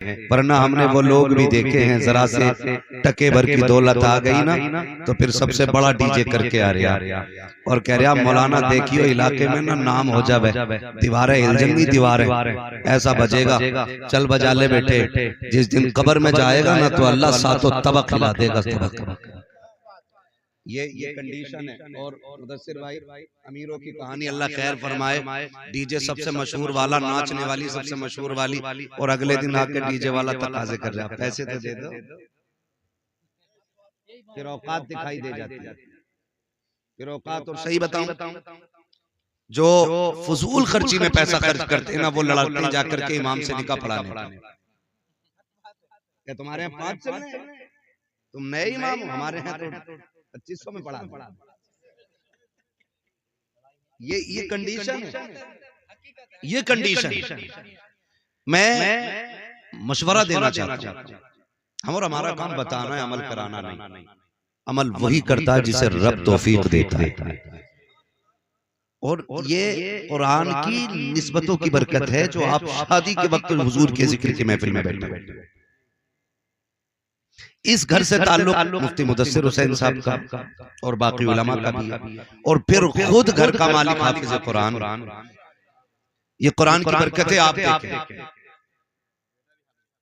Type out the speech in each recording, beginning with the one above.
वरना हमने वो लोग भी देखे हैं, जरा से टके भर की दौलत आ गई ना तो फिर सबसे बड़ा डीजे करके आ रहा और कह रहा मौलाना देखियो इलाके में ना नाम हो जावे, दीवारें हिल जाएंगी, दीवारें ऐसा बजेगा, चल बजा ले बेटे, जिस दिन कब्र में जाएगा ना तो अल्लाह सातों तबक खिला देगा, तबक। ये कंडीशन है। और मुदस्सिर भाई, अमीरों की कहानी अल्लाह खैर फरमाए, डीजे सबसे मशहूर वाला, नाचने वाली सबसे मशहूर वाली, और अगले दिन आके डीजे वाला तकाजे कर रहा, पैसे तो दे दो, फिर औकात दिखाई दे जाती है, फिर औकात। और सही बताऊं, जो फजूल खर्ची में पैसा खर्च करते हैं ना, वो लड़ते हैं जाकर के इमाम से निकाह पढ़ाने। क्या तुम्हारे यहाँ 5 चल रहे हैं? तुम नए इमाम हो, हमारे यहाँ तो 2500 में पढ़ा। ये कंडीशन है, ये कंडीशन। मैं मशवरा देना चाहता हूं, हम और हमारा काम बताना है, अमल कराना नहीं। अमल वही करता है जिसे रब तौफीक देता है। और ये कुरान की निस्बतों की बरकत है जो आप शादी के वक्त हुजूर के जिक्र की महफिल में बैठे। इस घर से ताल्लुक मुफ्ती मुदस्सिर हुसैन साहब का और बाकी उलमा का भी है, और फिर खुद घर का मालिक हाफिज कुरान, ये कुरान की बरकत है, आप देखें।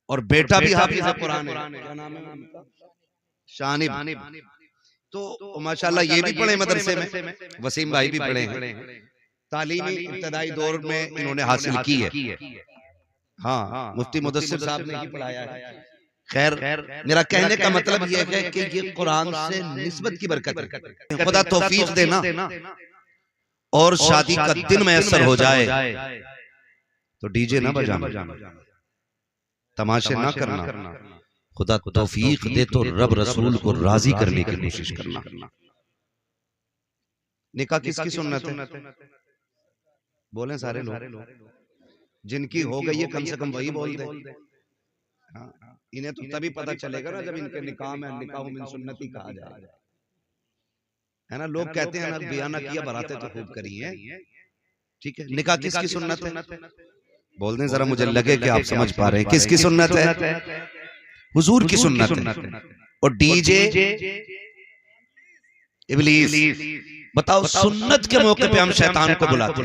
और बेटा भी हाफिज कुरान है, क्या नाम है उनका? शानिब। तो माशाल्लाह ये भी पढ़े मदरसे में, वसीम भाई भी पढ़े हैं, तालीमी इब्तदाई दौर में इन्होंने हासिल की है। हाँ, मुफ्ती मुदस्सिर साहब ने ही पढ़ाया है। खैर, मेरा कहने का मतलब ये है कि ये कुरान से निस्बत की बरकत है। खुदा तौफीक देना और शादी का दिन मैसर हो जाए तो डीजे ना बजाना, तमाशे ना करना, खुदा तौफीक दे तो रब रसूल को राजी करने की कोशिश करना। निकाह किसकी सुन्नत है? बोले सारे लोग, जिनकी हो गई है कम से कम वही बोल दे। हाँ, इन्हें तो तभी पता चलेगा ना जब इनके निकाह में निकाह मिन सुन्नती कहा जाए, है ना। लोग कहते हैं ना बिया ना किया, बराते तो खूब करी है, ठीक है। निकाह किसकी सुन्नत है? बोल दें जरा, मुझे लगे कि आप समझ पा रहे हैं। किसकी सुन्नत है? हुजूर की सुन्नत है। और डीजे इब्लीस। बताओ, सुन्नत के मौके पे हम शैतान को बुलाते,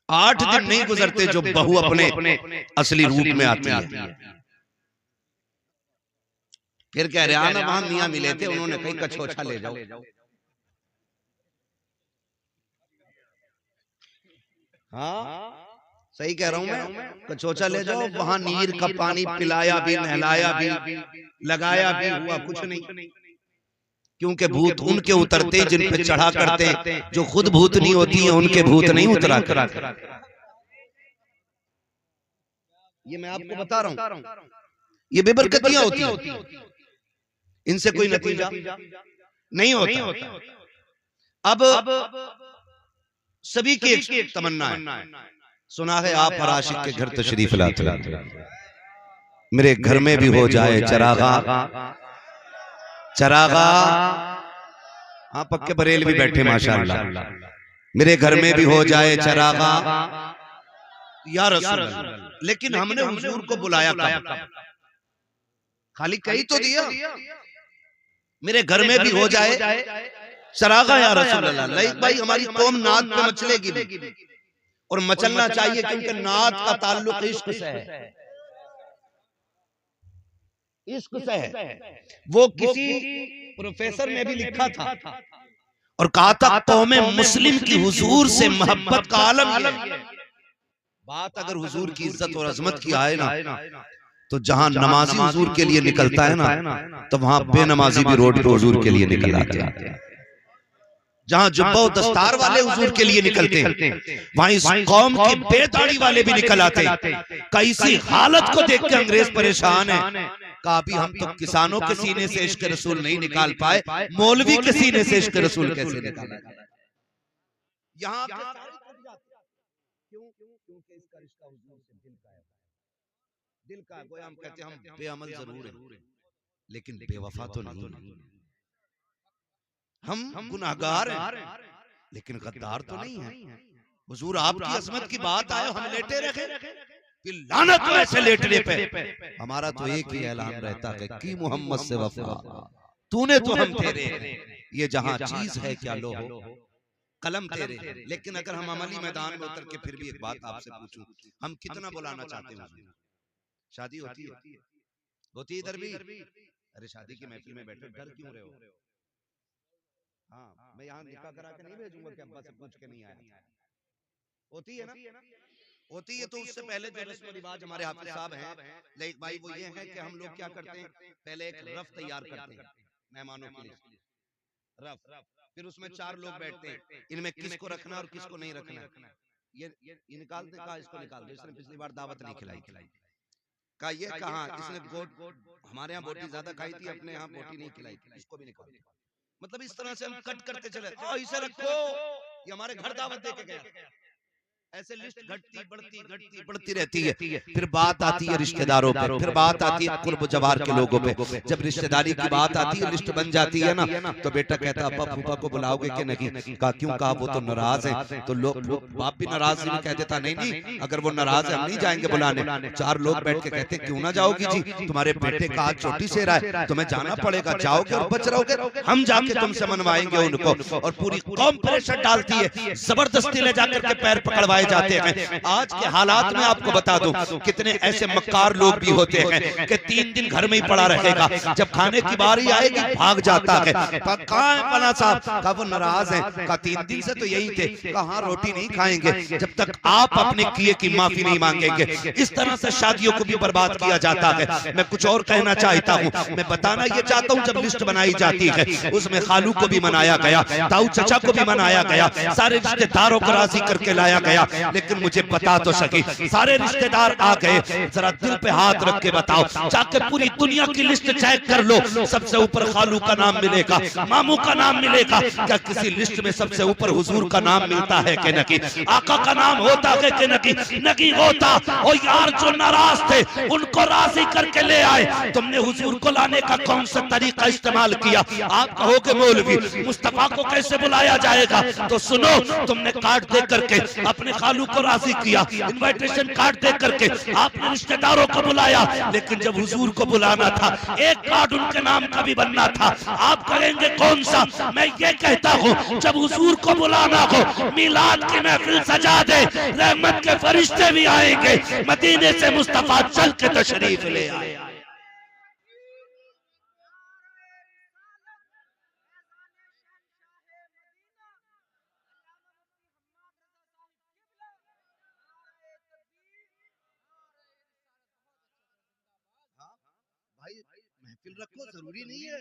8 दिन नहीं गुजरते जो बहू अपने असली रूप में आती है। फिर कह रहे ना वहां मियां मिले थे, उन्होंने कहीं कछोछा ले जाओ। हाँ, सही कह रहा हूं मैं, कछोछा ले जाओ। वहां नीर का पानी पिलाया भी, नहलाया भी, लगाया भी, हुआ कुछ नहीं। क्योंकि भूत उनके उतरते जिन पे चढ़ा करते, जो खुद भूत नहीं होती है उनके भूत नहीं उतरा कर। ये मैं आपको बता रहा हूं, ये बेबरकतियां होती हैं, इनसे कोई नतीजा नहीं होता। अब सभी की एक तमन्ना है, सुना है आप हर आशिक के घर तशरीफ लाते, मेरे घर में भी हो जाए चरागा। हाँ, पक्के बरेल भी बैठे माशाअल्लाह, मेरे घर में भी हो जाए चरागा या रसूल अल्लाह। लेकिन हमने हुजूर को बुलाया कब? खाली कही तो दिया, मेरे घर में भी हो जाए चरागा या रसूल अल्लाह। लाइक भाई, हमारी कौम नात पे मचलेगी और मचलना चाहिए, क्योंकि नात का ताल्लुक इश्क से है, इश्क से है। वो किसी प्रोफेसर ने भी लिखा था और कहा था कौमे मुस्लिम की हुजूर से मोहब्बत का आलम है। बात अगर हुजूर की इज्जत और अजमत की आए ना, तो जहां नमाजी हुजूर के लिए निकलता है ना, तो वहां बेनमाजी भी रोड पे हुजूर के लिए निकल आते हैं। जहां जुब्बा और दस्तार वाले हुजूर के लिए निकलते हैं, वहां इस कौम के बेदाढ़ी वाले भी निकल आते हैं। कैसी हालत को देख के अंग्रेज परेशान है, कहा भी हम तो किसानों के सीने से इश्क रसूल नहीं निकाल पाए, मौलवी के सीने से इश्क रसूल कैसे निकाला? यहाँ क्योंकि इसका रिश्ता हुजूर से दिल का है, दिल का। गोया हम कहते हैं हम बेअमल जरूर हैं, लेकिन बेवफा तो नहीं। हम गुनाहगार हैं, लेकिन गद्दार तो नहीं है। हुजूर आपकी अजमत की बात आए, हम लेटे रखे, कि लानत हो ऐसे लेटने पे। हमारा तो एक ही ऐलान रहता है कि मोहम्मद से वफा, तूने तो हम तेरे हैं, ये जहां चीज है क्या लो हो, कलम तेरे। लेकिन अगर हम अमली मैदान में उतर के फिर भी एक बात आपसे पूछूं, हम कितना बुलाना चाहते हैं हुजूर? शादी होती है, होती है इधर भी। अरे शादी की महफिल में बैठे डर क्यों रहे हो? हाँ, मैं यहाँ निकाह करा के नहीं भेजूंगा कि अब्बा से पूछ के नहीं आया। होती है ना, होती है। तो उससे पहले जो रस्म रिवाज हमारे हाफिज साहब हैं, लाइक भाई, वो ये है कि हम लोग क्या करते हैं, पहले एक रफ तैयार करते हैं मेहमानों के लिए, रफ। फिर उसमें 4 लोग बैठते हैं, इनमें किसको रखना और किसको नहीं रखना। ये निकालते, कहा इसको निकाल दो, इसने पिछली बार दावत नहीं खिलाई। कहा ये कहा, इसने हमारे यहाँ बोटी ज्यादा खाई थी, अपने यहाँ बोटी नहीं खिलाई थी, इसको भी निकाल दो। मतलब इस तरह से हम कट करते चले, इसे रखो, ये हमारे घर दावत दे के गया। ऐसे लिस्ट घटती बढ़ती घटती बढ़ती रहती है। फिर बात आती है रिश्तेदारों पे, फिर बात आती है कुर्ब जवार के लोगों पे। जब रिश्तेदारी की बात आती है, लिस्ट बन जाती है ना, तो बेटा कहता अब्बा फूफा को बुलाओगे कि नहीं? कहा क्यों? कहा वो तो नाराज हैं। तो लोग बाप भी नाराज नहीं, कह देता नहीं नहीं, अगर वो नाराज है हम नहीं जाएंगे बुलाने। 4 लोग बैठ के कहते क्यों ना जाओगी जी, तुम्हारे बेटे का आज छोटी सेहरा है, तुम्हें जाना पड़ेगा, जाओगे और बच रहोगे, हम जाके तुमसे मनवाएंगे उनको। और पूरी कौम प्रेशर डालती है, जबरदस्ती ले जाकर के पैर पकड़वाए जाते हैं। आज के हालात में आपको बता दूं, कितने ऐसे मक्कार लोग भी होते हैं कि 3 दिन घर में ही पड़ा रहेगा, जब खाने की बारी आएगी भाग जाता है। कहाँ है फला साहब? कहा वो नाराज है। कहा 3 दिन से तो यही थे। कहा रोटी नहीं खाएंगे जब तक आप अपने किए की माफी नहीं मांगेंगे। इस तरह से शादियों को भी बर्बाद किया जाता है। मैं कुछ और कहना चाहता हूँ, मैं बताना ये चाहता हूँ, जब लिस्ट बनाई जाती है उसमें खालू को भी मनाया गया, ताऊ चचा को भी मनाया गया, सारे रिश्तेदारों को राजी करके लाया गया। लेकिन मुझे बता तो सकी, सारे रिश्तेदार आ गए, जरा दिल पे हाथ रख के बताओ, जाके पूरी दुनिया की लिस्ट चेक कर लो, सबसे ऊपर खालू का नाम मिलेगा, मामू का नाम मिलेगा। क्या किसी लिस्ट में सबसे ऊपर हुजूर का नाम मिलता है कि नहीं? आका का नाम होता है कि नहीं? नहीं होता। और यार जो नाराज थे उनको राजी करके ले आए। तुमने हुजूर को लाने का कौन सा तरीका इस्तेमाल किया? आप कहोगे मौलवी मुस्तफा को कैसे बुलाया जाएगा? तो सुनो, तुमने कार्ड दे करके अपने खालू को राजी किया, इनविटेशन कार्ड दे करके आपने रिश्तेदारों को बुलाया, लेकिन जब हुजूर को बुलाना था एक कार्ड उनके नाम का भी बनना था। आप कहेंगे कौन सा? मैं ये कहता हूँ, जब हुजूर को बुलाना हो मिलाद की महफिल सजा दे, रहमत के फरिश्ते भी आएंगे, मदीने से मुस्तफा चल के तशरीफ ले आए। भाई महफिल रखो, जरूरी नहीं है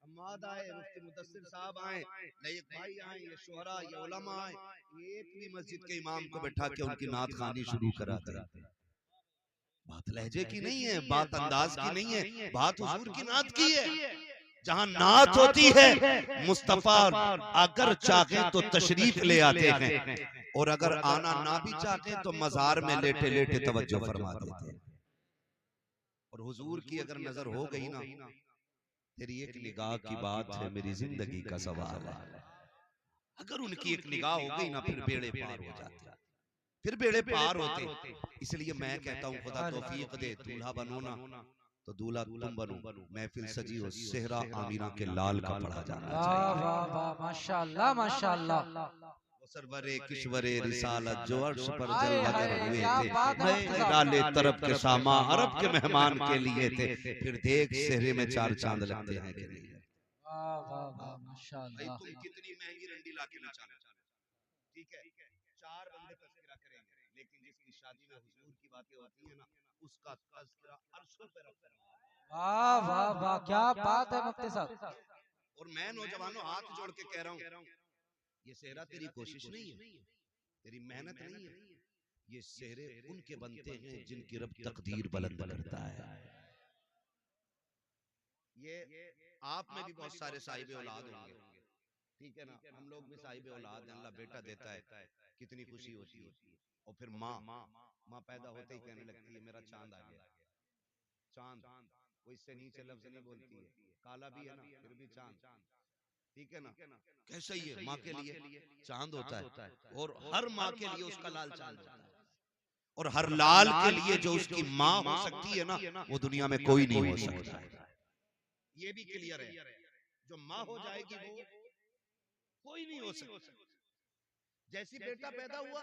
अम्माद आए, मुफ्ती मुदस्सिर साहब आए, लयक भाई आए, ये शोहरा, ये उलमा आए, एक भी मस्जिद के इमाम को बैठा के उनकी नात खानी शुरू करा दें। बात लहजे की नहीं है, बात अंदाज की नहीं है, बात हुजूर की नात की है। जहां नात होती है, मुस्तफा अगर चाहे तो तशरीफ ले आते हैं, और अगर आना ना भी चाहे तो मजार में लेटे लेटे तवज्जो फरमा देते हैं। और हुजूर की अगर नजर हो गई ना, तेरी एक निगाह की बात है, मेरी जिंदगी का सवाल है। अगर उनकी एक निगाह हो गई ना, फिर बेड़े पार हो जाते, फिर बेड़े पार होते। इसलिए मैं कहता हूँ, खुदा तौफीक दे, दूल्हा बनो ना तो दूल्हा तुम बनो, महफिल सजी हो सेहरा आमीना के लाल का पढ़ा जाना चाहिए। वाह वाह, माशाल्लाह माशाल्लाह। सरवरे किश्वरे रिसालत जो अर्श पर हाय जलवागर हाय, हुए क्या थे, बात है नए मुफ्ती निराले साहब। तरफ के सामा अरब के मेहमान के लिए थे। फिर देख सेहरे में 4 चांद लगते हैं कि नहीं? वाह वाह वाह, भाई माशाल्लाह। तुम कितनी महंगी रंडी लाके नचा लो, ठीक है, 4 बंदे तज़किरा करेंगे, लेकिन जिसकी शादी में हुजूर की बातें होती है ना, उसका तज़किरा अर्शों पे रब करता वाह वाह वाह, क्या बात है मुफ्ती साहब। है। और मैं नौजवानों हाथ जोड़ के कह रहा हूँ, ये सेहरा तेरी कोशिश नहीं है, तेरी मेहनत नहीं है, ये सेहरे उनके बनते हैं जिनकी रब तकदीर बुलंद करता है। ये आप में भी बहुत सारे साहिब औलाद होंगे, ठीक है ना? हम लोग भी साहिब औलाद हैं, अल्लाह बेटा देता है, कितनी खुशी होती है। और फिर माँ पैदा होते ही कहने लगती है मेरा चांद आ गया। चांद, वो इससे नीचे लफ्ज नहीं बोलती है, काला भी है ना फिर भी चांद, ठीक है ना? कैसा ही है, माँ के लिए चांद होता है, और हर माँ के लिए उसका लाल चांद होता है। और हर लाल के लिए जो उसकी माँ हो सकती है ना, वो दुनिया में कोई नहीं हो सकता। ये भी क्लियर है, जो माँ हो जाएगी वो कोई नहीं हो सकता। जैसी बेटा पैदा हुआ,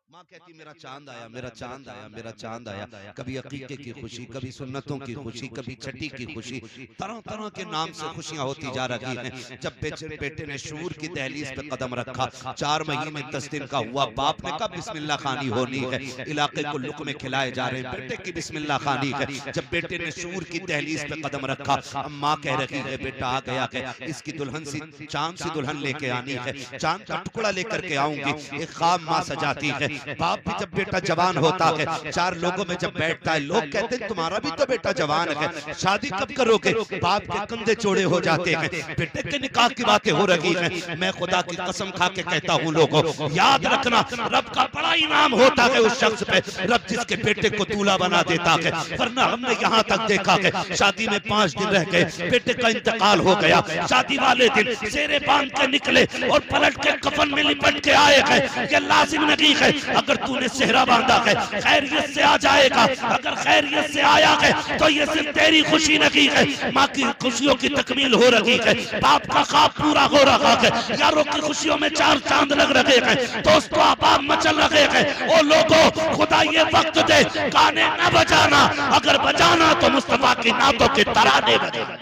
माँ कहती मेरा चांद आया, मेरा चांद आया, मेरा चांद आया। कभी अकीके की खुशी, कभी सुन्नतों की खुशी, कभी छठी की खुशी, तरह तरह के नाम से खुशियां होती जा रही हैं। जब बेटे ने शूर की दहलीज पे कदम रखा, 4 महीने 10 दिन का हुआ, बाप ने कहा बिस्मिल्लाह खानी होनी है, इलाके को लुक़्मे खिलाए जा रहे हैं, बेटे की बिस्मिल्लाह खानी है। जब बेटे ने शूर की दहलीज पे कदम रखा, माँ कह रही है बेटा आ गया है, इसकी दुल्हन सी चांद सी दुल्हन लेके आनी है, चांद का टुकड़ा लेकर के आऊंगी। एक ख्वाब माँ सजाती है। बाप भी जब बेटा जवान होता है, 4 लोगों में जब बैठता है, लोग कहते हैं तुम्हारा भी तो बेटा जवान है, शादी कब करोगे? बाप के कंधे चौड़े हो जाते हैं, बेटे के निकाह की बातें हो रही हैं। मैं खुदा की कसम खा के कहता हूँ लोगों, याद रखना रब का बड़ा इनाम होता है उस शख्स पे, रब जिसके बेटे को दूल्हा बना देता है। वरना हमने यहाँ तक देखा है, शादी में 5 दिन रह गए, बेटे का इंतकाल हो गया, शादी वाले दिन सेरे बांध के निकले और पलट के कफन में लिपट के आए हैं। ये लाजिम नहीं है अगर तूने सेहरा बांधा है खैरियत से आ जाएगा, अगर खैरियत से आया है तो ये सिर्फ तेरी खुशी नहीं है, माँ की खुशियों की तकमील हो रही है, बाप का ख्वाब पूरा हो रहा है, यारों की खुशियों में 4 चांद लग रहे हैं, दोस्तों अहबाब मचल रहे हैं। ओ लोगों, खुदा ये वक्त दे गाने न बजाना, अगर बजाना तो मुस्तफा की नातों के तराने बजेगा।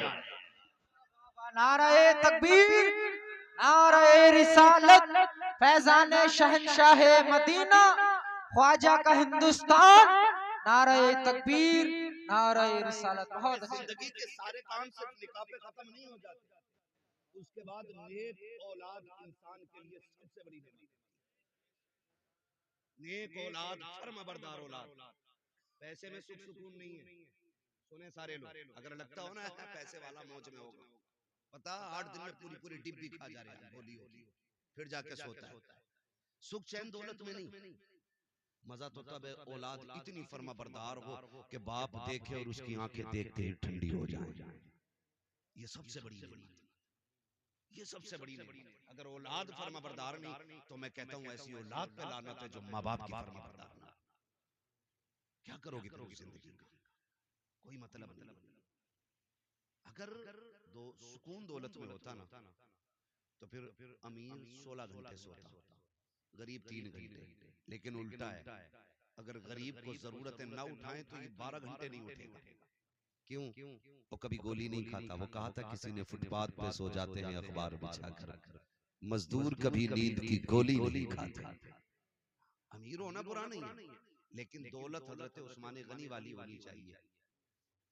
नारे तकबीर, नारे रिसालत, फैजाने शहंशाह मदीना, ख्वाजा का हिंदुस्तान, नारे तकबीर, नारे रिसालत। बहुत अच्छी। जिंदगी के सारे काम सिर्फ निकाह पे खत्म नहीं हो जाते, उसके बाद नेक औलाद इंसान के लिए सबसे बड़ी नेमत। नेक औलाद, फर्माबरदार औलाद। पैसे में सुख सुकून नहीं है, सुने सारे लोग, अगर लगता हो ना पैसे वाला मौज में होगा, पता 8 दिन में पूरी पूरी डिब्बी खा जा रहे हैं, बोली होती फिर जाके सोता है। सुख चैन दौलत में नहीं, मजा तो तब है औलाद इतनी फर्मा बरदार हो कि बाप देखे और उसकी आंखें देखते ही ठंडी हो जाए। ये सबसे बड़ी नेमत, ये सबसे बड़ी नेमत। अगर औलाद फर्मा बरदार नहीं तो मैं कहता हूं ऐसी औलाद पे लानत है जो माँ बाप की फर्मा बरदार ना। क्या करोगे तुम जिंदगी का, कोई मतलब नहीं। अगर दो सुकून दौलत में होता ना तो फिर अमीर 16 घंटे सोता, गरीब 3 घंटे। लेकिन उल्टा है, अगर गरीब को जरूरतें ना उठाएं तो ये 12 घंटे नहीं उठेगा। क्यों? वो कभी गोली नहीं खाता। वो कहा था किसी ने फुटपाथ पे सो जाते हैं अखबार बिछाकर, मजदूर कभी नींद की गोली नहीं खाता। अमीर होना बुरा नहीं है, लेकिन दौलत हजरत उस्मान गनी वाली होनी चाहिए,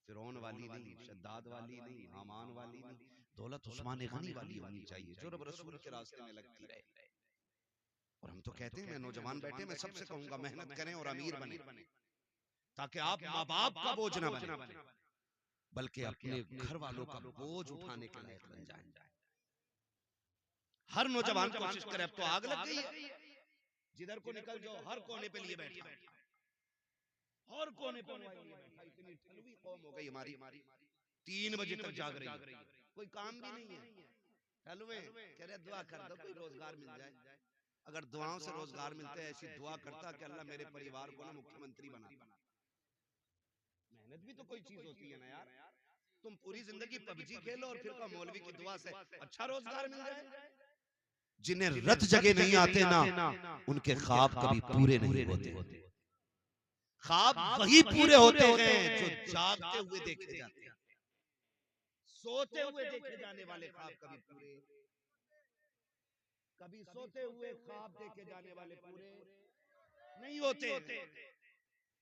फिरौन वाली नहीं, शद्दाद वाली नहीं, हामान वाली नहीं। दौलत उस्मान गनी वाली होनी चाहिए जो रब रसूल के रास्ते में लगती रहे। और हम तो कहते हैं, मैं नौजवान बैठे, मैं सबसे कहूंगा मेहनत करें और अमीर बने, ताकि आप माँ बाप का बोझ ना बने, बल्कि अपने घर वालों का बोझ उठाने के लायक बन जाए। हर नौजवान कोशिश करे, अब तो आग लग गई है, जिधर को निकल जाओ हर कोने पे लिए बैठा, हर कोने पे बैठा। इतनी ठलवी कौम हो गई हमारी, 3 बजे तक जाग रही है, कोई काम भी नहीं है। ठलवे कह रहे दुआ कर दो कोई रोजगार मिल जाए। अगर दुआओं से रोजगार मिलते हैं, ऐसी दुआ करता कि अल्लाह मेरे परिवार को ना मुख्यमंत्री बना। मेहनत भी तो कोई चीज होती है ना यार। तुम पूरी जिंदगी पबजी खेलो और फिर का मौलवी की दुआ से अच्छा रोजगार मिल जाए। जिन्हें रत जगह नहीं आते ना, उनके ख्वाब कभी पूरे नहीं होते। ख्वाब वही पूरे होते हैं जो जागते हुए देखे जाते हैं। सोते हुए देखे जाने वाले ख्वाब कभी पूरे, कभी सोते हुए ख्वाब देखे जाने वाले पूरे नहीं होते,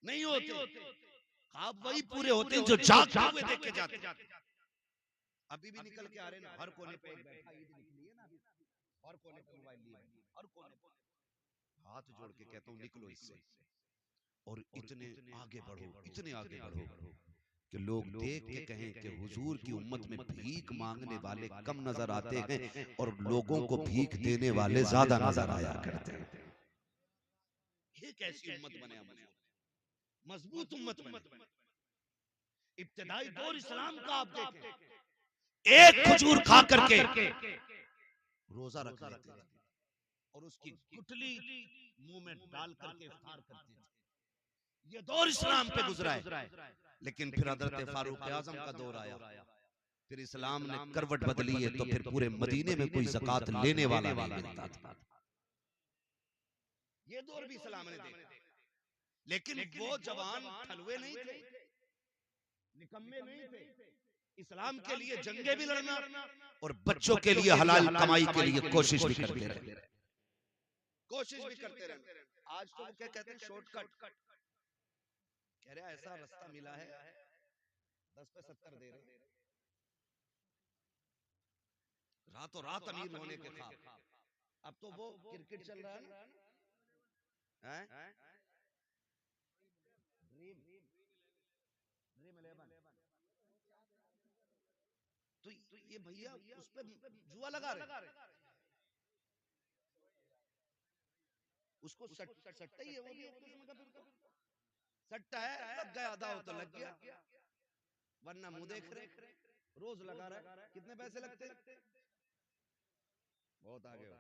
नहीं होते। ख्वाब वही पूरे होते हैं जो जागते हुए देखे जाते हैं। अभी भी निकल के आ रहे ना, हर कोने पे बैठा, ईद निकली है ना अभी, हर कोने पे मोबाइल लिए, हर कोने पे। हाथ जोड़ के कहता हूँ निकलो इससे और इतने आगे बढ़ो, इतने आगे बढ़ो कि लोग देख के कहें कि हुजूर की उम्मत में भीख मांगने वाले कम नजर आते हैं और लोगों को भीख देने वाले ज्यादा नजर आया करते हैं। ये कैसी उम्मत बने हमारी, मजबूत उम्मत बने। इब्तिदाई दौर इस्लाम का आप देखें, एक खजूर खा करके रोजा रख लेते थे और उसकी गुठली मुंह में डाल करके इफ्तार करते थे। ये दौर इस्लाम पे गुजरा है। लेकिन फिर हजरत फारूक आजम का दौर आया, फिर इस्लाम ने करवट बदली है, तो फिर पूरे मदीने में कोई ज़कात लेने वाला नहीं मिलता था। ये दौर भी इस्लाम ने देखा, लेकिन वो जवान ठलुए नहीं थे, निकम्मे नहीं थे। इस्लाम के लिए जंगे भी लड़ना और बच्चों के लिए हलाल कमाई के लिए कोशिश भी करते रहे, कोशिश भी करते रहे। आज तो क्या कहते हैं, शॉर्टकट कह रहे ऐसा रास्ता मिला है 10 पे 70 दे रहे, रातों रात अमीर होने के ख्वाब। अब तो वो क्रिकेट चल रहा है ना, ड्रीम 11, तो ये भैया उस पे जुआ लगा रहे, उसको सट्टा ही है, वो भी एक किस्म का फिर सट्टा है, लग गया आधा हो तो लग गया, वरना मुंह देख रहे, रोज लगा रहा है। कितने पैसे लगते, बहुत आगे हो।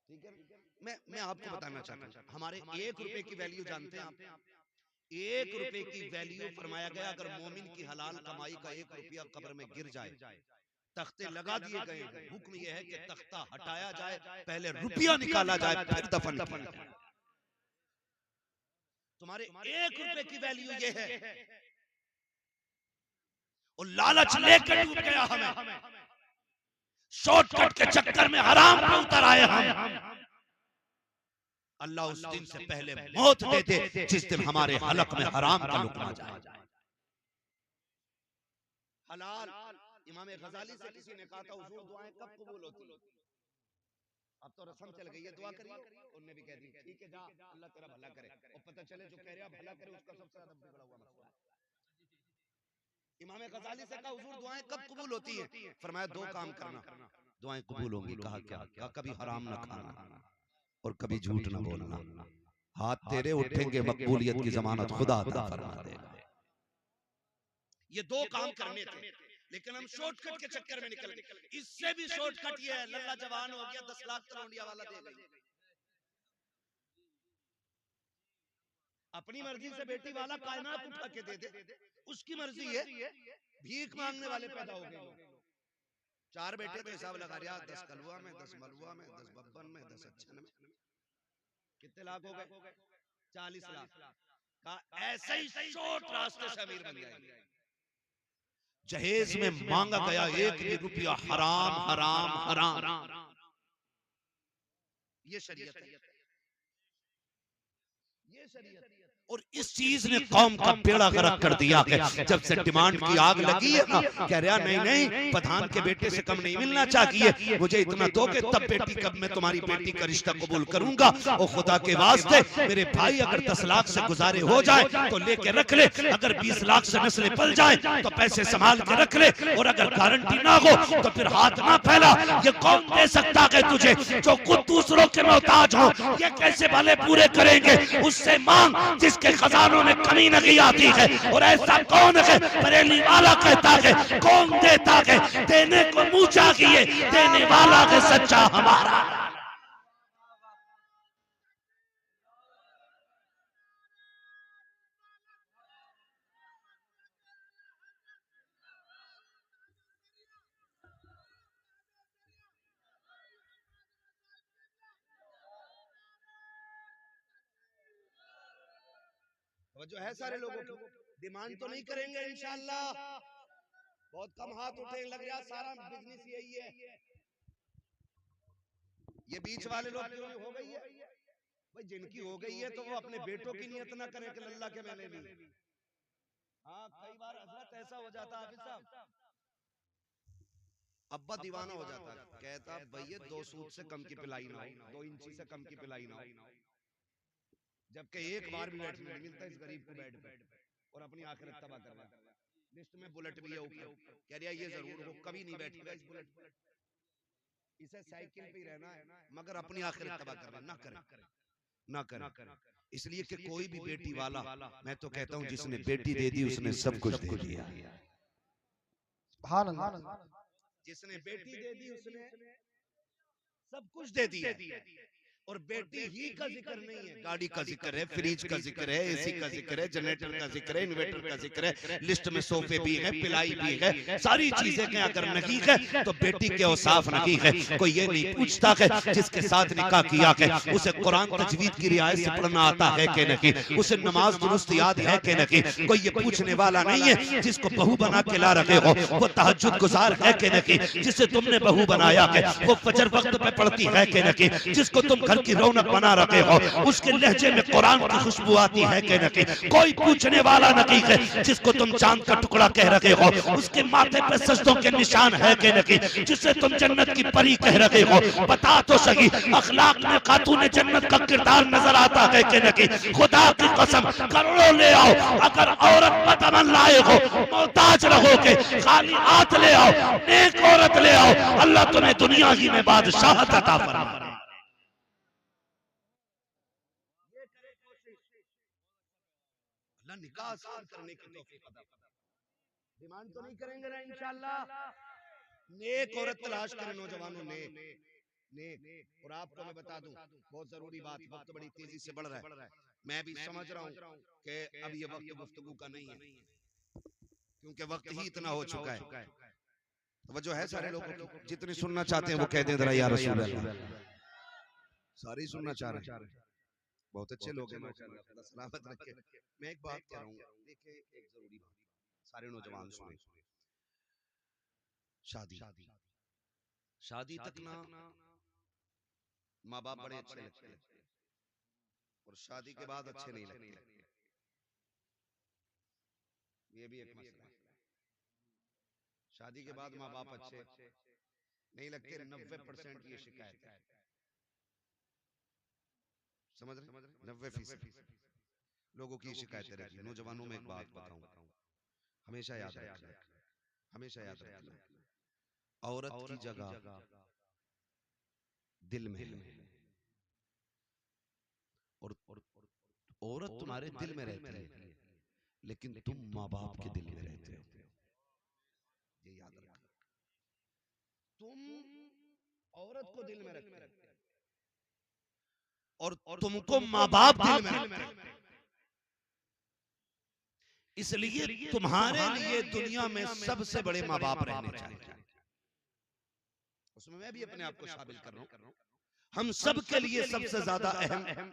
ठीक है, मैं आपको बताना चाहता हूँ, हमारे 1 रुपए की वैल्यू जानते हैं आप? 1 रुपए की वैल्यू फरमाया गया, अगर मोमिन की हलाल कमाई का 1 रुपया कब्र में गिर जाए, तख्ते लगा दिए गए, हुक्म यह है कि तख्ता हटाया जाए, पहले रुपया निकाला जाए, फिर दफन किया जाए। तुम्हारे 1 रुपए की वैल्यू ये है, और लालच लेकर डूब गया हमें, शॉर्टकट के चक्कर में हराम पे उतर आए हम। अल्लाह उस दिन से पहले मौत दे दे जिस दिन हमारे हलक में हराम का लुकमा जाए। हलाल, इमाम गजाली से किसी ने कहा था हुजूर दुआएं कब कबूल होती? अब तो रस्म चल गई है, दुआ करिए। उन्होंने भी कह दी ठीक है जा, अल्लाह तेरा भला करे, और पता चले जो कह रहा भला करे उसका सबसे ज्यादा बिगड़ा हुआ मसला है। इमाम गजाली से कहा हुजूर दुआएं कब कबूल होती है? फरमाया 2 काम करना, दुआएं कबूल होंगी। कहा क्या? कहा कभी हराम ना खाना और कभी झूठ ना बोलना, हाथ तेरे उठेंगे, मकबूलियत की जमानत खुदा अता फरमा देगा। ये 2 काम करने थे, लेकिन हम शॉर्टकट के चक्कर में निकल गए। इससे भी शॉर्टकट ये है, लल्ला जवान हो गया 10 लाख तलवंडिया वाला दे गई, अपनी मर्जी से बेटी वाला कायनात उठा के दे दे, उसकी मर्जी है। भीख मांगने वाले पैदा हो गए, 4 बेटे तो हिसाब लगा रहा, 10 कलवा में, 10 मलवा में, 10 बब्बन में, 10 अच्छन में, कितने लाख हो गए? 40 लाख का ऐसे ही शॉर्ट रास्ते से अमीर बन जाएंगे। जहेज में मांगा गया 1 भी रुपया हराम हराम हराम, ये शरीयत है, ये शरीयत। और इस चीज ने कौम का बेड़ा गर्क कर दिया है। जब से डिमांड की आग लगी है ना, कह रहा नहीं नहीं प्रधान के बेटे से कम नहीं मिलना चाहिए, मुझे इतना दोगे तब बेटी कब मैं तुम्हारी बेटी का रिश्ता कबूल करूंगा। और खुदा के वास्ते मेरे भाई अगर 10 लाख से गुजारे हो जाए तो लेके रख ले, अगर 20 लाख से नस्लें पल जाए तो पैसे संभाल के रख ले, और अगर गारंटी ना हो तो फिर हाथ ना फैला। ये कौन दे सकता है तुझे जो खुद दूसरों के मोहताज हो? ये कैसे भले पूरे करेंगे? उससे मांग जिसके खजानों में कमी नहीं आती है। और ऐसा कौन है? बरेली वाला कहता है कौन देता है? देने को मुंह चाहिए, देने वाला है सच्चा हमारा। जो है सारे लोगों की डिमांड तो नहीं करेंगे इंशाअल्लाह, बहुत कम हाथ उठे, लग रहा सारा बिजनेस यही है। ये बीच वाले लोग हो गई है भाई, जिनकी हो गई है तो वो अपने बेटों की नियत ना करें कि अल्लाह के मैंने ली। हाँ कई बार हजरत ऐसा हो जाता हाफिज साहब, अब्बा दीवाना हो जाता, कहता भैया 2 सूद से कम की पिलाई ना हो, 2 इंची से कम की पिलाई ना हो, जबकि एक बार भी बैठने नहीं मिलता इस गरीब को बेड पे, और अपनी आखिरत तबाह कर रहा है। लिस्ट में बुलेट भी है ऊपर, कह रहा ये जरूर हो, कभी नहीं बैठेगा इस बुलेट पर, इसे साइकिल पे ही रहना है, मगर अपनी आखिरत तबाह कर रहा है। ना करे, ना करे, इसलिए कि कोई भी बेटी वाला, मैं तो कहता हूं जिसने बेटी दे दी उसने सब कुछ दे दिया। जिसने बेटी दे दी उसने सब कुछ दे दिया। और बेटी ही का जिक्र नहीं है, गाड़ी का जिक्र है, फ्रिज का जिक्र है, एसी का जिक्र है, जनरेटर का जिक्र है, इन्वर्टर का जिक्र है, लिस्ट में सोफे भी है, पिलाई भी है, सारी चीजें के अगर नहीं है तो बेटी के औसाफ नहीं है। कोई ये नहीं पूछता है जिसके साथ निकाह किया है उसे कुरान तजवीद की रियायत से पढ़ना आता है कि नहीं, उसे नमाज दुरुस्त याद है कि नहीं। कोई ये पूछने वाला नहीं है जिसको बहू बना के ला रहे हो वो तहज्जुद गुजार है कि नहीं, जिसे तुमने बहू बनाया है वो फजर वक्त पे पढ़ती है कि नहीं, जिसको तुम घर की रौनक बना रहे हो उसके लहजे में कुरान की खुशबू आती है कि नहीं। कोई पूछने वाला नहीं है जिसको तुम चांद का टुकड़ा कह रहे हो उसके माथे पे सजदों के निशान है कि नहीं, जिसे तुम जन्नत की परी कह रहे हो। बता तो सही अखलाक में खातून जन्नत का किरदार नजर आता है कि नहीं। खुदा की कसम करोड़ों ले आओ, अगर औरत बदमन लाए हो मोहताज रहोगे, खाली हाथ ले आओ, नेक औरत ले आओ, अल्लाह तुम्हें दुनिया ही में बादशाहत अता फरमाए। अल्लाह निकाह आसान करने की तौफीक अता फरमाए। डिमांड तो नहीं करेंगे ना इंशाअल्लाह। नेक औरत तलाश करें नौजवानों, नेक। और आपको मैं बता दूं बहुत जरूरी बात, वक्त बड़ी तेजी से बढ़ रहा है, मैं भी समझ रहा हूं कि अब ये वक्त गुफ्तगू का नहीं है क्योंकि वक्त ही इतना हो चुका है। वजह है सारे लोगों की, जितनी सुनना चाहते हैं वो कह दें जरा या रसूल अल्लाह, सारे ही सुनना चाह रहे हैं। बहुत अच्छे लोग हैं माशाअल्लाह, खुदा सलामत रखे। मैं एक बात कह रहा हूँ, देखिए एक जरूरी बात, सारे नौजवान सुने, शादी तक ना माँ बाप बड़े अच्छे लगते हैं और शादी के बाद अच्छे नहीं लगते, ये भी एक मसला है। शादी के बाद माँ बाप अच्छे नहीं लगते, 90% ये शिकायत है, समझ रहे, 90% लोगों की शिकायत रहती है। नौजवानों में एक बात बताऊं, हमेशा याद रखना, हमेशा याद रखना, औरत की जगह दिल में है और औरत तुम्हारे दिल में रहती है लेकिन तुम माँ बाप के दिल में रहते हो, ये याद रखना। तुम औरत को दिल में रखते हो और तुमको माँ बाप दिल में रखते हैं। इसलिए तुम्हारे लिए दुनिया में सबसे बड़े माँ बाप रहने चाहिए। उसमें मैं भी अपने आप को शामिल कर रहा हूं। हम सब के लिए सबसे ज्यादा अहम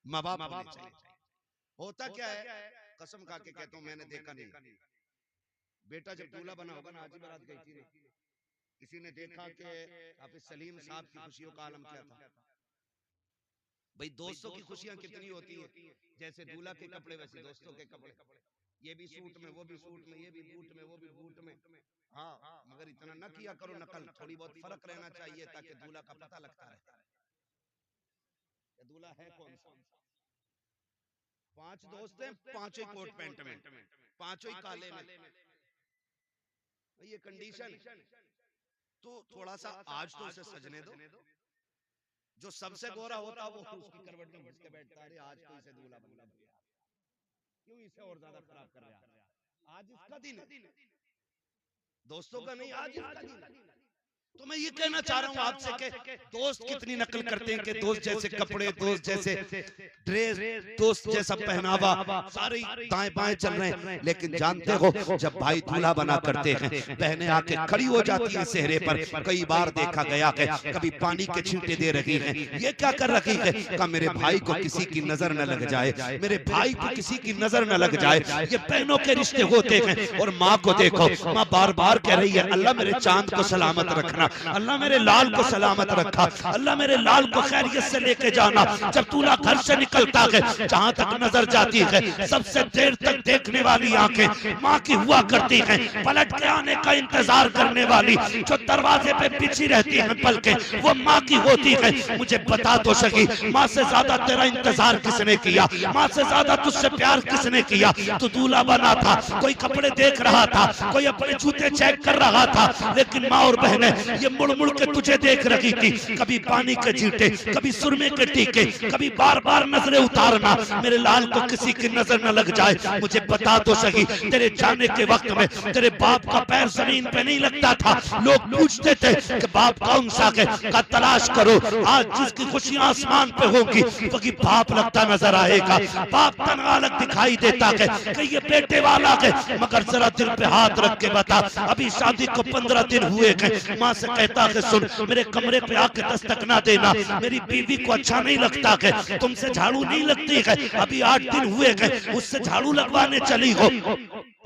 माँ बाप होने चाहिए। होता क्या है, कसम खा के कहता हूं, मैंने देखा नहीं, बेटा जब दूल्हा बना होगा ना, हाजी बारात गई थी ना, किसी ने देखा कि हाफिज सलीम साहब की खुशियों का आलम क्या था। भाई दोस्तों की खुशियां कितनी होती है, जैसे दूल्हा के कपड़े वैसे दोस्तों के कपड़े, ये भी सूट में, वो भी सूट में, ये भी बूट में, वो भी बूट में। हाँ, मगर इतना न किया करो नकल, थोड़ी बहुत फर्क रहना चाहिए ताकि दूल्हा का पता लगता रहे दूल्हा है कौन सा। 5 दोस्त हैं, पांचों ही कोट पैंट में, पांचों ही काले में, ये कंडीशन। तो थोड़ा सा आज तो उसे सजने दो, जो सबसे गोरा होता वो उसकी करवट में घुस के बैठता है, आज तो इसे दूल्हा बना दिया, क्यों इसे और ज्यादा खराब कर रहा है। आज इसका दिन है, दोस्तों का नहीं, आज इसका दिन है। तो मैं ये कहना चाह रहा हूँ आपसे कि दोस्त कितनी नकल करते हैं कि दोस्त जैसे कपड़े, दोस्त जैसे ड्रेस, दोस्त जैसा पहनावा, सारे दाएं बाएं चल रहे हैं। लेकिन जानते हो जब भाई दूल्हा बना करते हैं, बहनें आके खड़ी हो जाती हैं सेहरे पर। कई बार देखा गया है, कभी पानी के छींटे दे रही हैं, ये क्या कर रही है, कहा मेरे भाई को किसी की नजर न लग जाए, मेरे भाई को किसी की नजर न लग जाए। ये बहनों के रिश्ते होते हैं। और माँ को देखो, माँ बार बार कह रही है अल्लाह मेरे चांद को सलामत रखना, अल्लाह मेरे लाल को सलामत रखा, अल्लाह मेरे लाल को खैरियत से लेके जाना। जब दूल्हा घर से निकलता है, जहां तक नजर जाती है, सबसे देर तक देखने वाली आंखें माँ की हुआ करती हैं। पलट के आने का इंतजार करने वाली जो दरवाजे पे बिछी रहती है पलके, वो माँ की होती है। मुझे बता तो सही, माँ से ज्यादा तेरा इंतजार किसने किया, माँ से ज्यादा तुझसे प्यार किसने किया। तू दूल्हा बना था, कोई कपड़े देख रहा था, कोई अपने जूते चेक कर रहा था, लेकिन माँ और बहनें ये मुड़ मुड़ के तुझे देख रही थी, कभी पानी के छींटे, कभी सुरमे के टीके, कभी बार बार नजरें उतारना, मेरे लाल को किसी की नजर न लग जाए। मुझे बता तो सही, तेरे जाने के वक्त में तेरे बाप का पैर जमीन पे नहीं लगता था। लोग पूछते थे कि बाप कौन सा है, का तलाश करो। आज जिसकी खुशियां आसमान पे होगी वही बाप लगता नजर आएगा। बाप तनहा अलग दिखाई देता है कि ये बेटे वाला है, मगर जरा दिल पे हाथ रख के बता, अभी शादी को 15 दिन हुए हैं, माँ से कहता है सुन मेरे कमरे पे आके दस्तक ना देना, मेरी बीवी को अच्छा नहीं लगता है, तुमसे झाड़ू नहीं लगती है, अभी 8 दिन हुए हैं उससे झाड़ू लगवाने चली हो,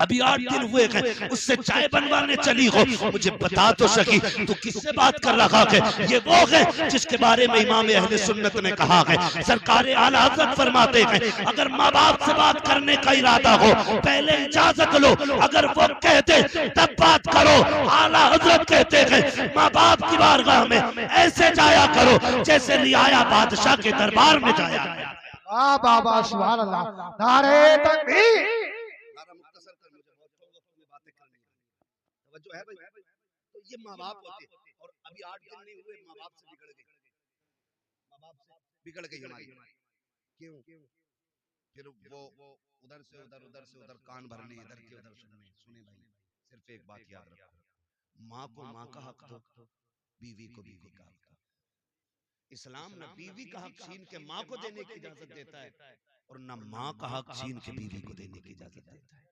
अभी 8 दिन हुए हैं उससे चाय बनवाने चली हो। मुझे बता तो सकी तू किससे बात कर रहा है? ये वो है जिसके बारे में इमाम अहले सुन्नत ने कहा है, सरकार आला हज़रत फरमाते हैं अगर माँ बाप से बात करने का इरादा हो पहले इजाजत लो, अगर वो कहते तब बात करो। आला हज़रत कहते हैं माँ बाप की बारगाह में ऐसे जाया करो जैसे रियाया बादशाह के दरबार में जाया। वाह बाबा सुभान अल्लाह, नारे तकबीर। जो है भाई, तो ये माँ बाप होते हैं और अभी 8 दिन नहीं हुए माँ बाप से बिगड़ गए, माँ बाप से बिगड़ गई हमारी। क्यों? फिर वो उधर से उधर कान भरने, इधर के उधर सुनने। सुने भाई, सिर्फ एक बात याद रखो, माँ को माँ का हक दो, बीवी को बीवी का हक दो। इस्लाम न बीवी का हक छीन के माँ को देने की इजाजत देता है और न माँ का हक छीन के बीवी को देने की इजाजत देता है।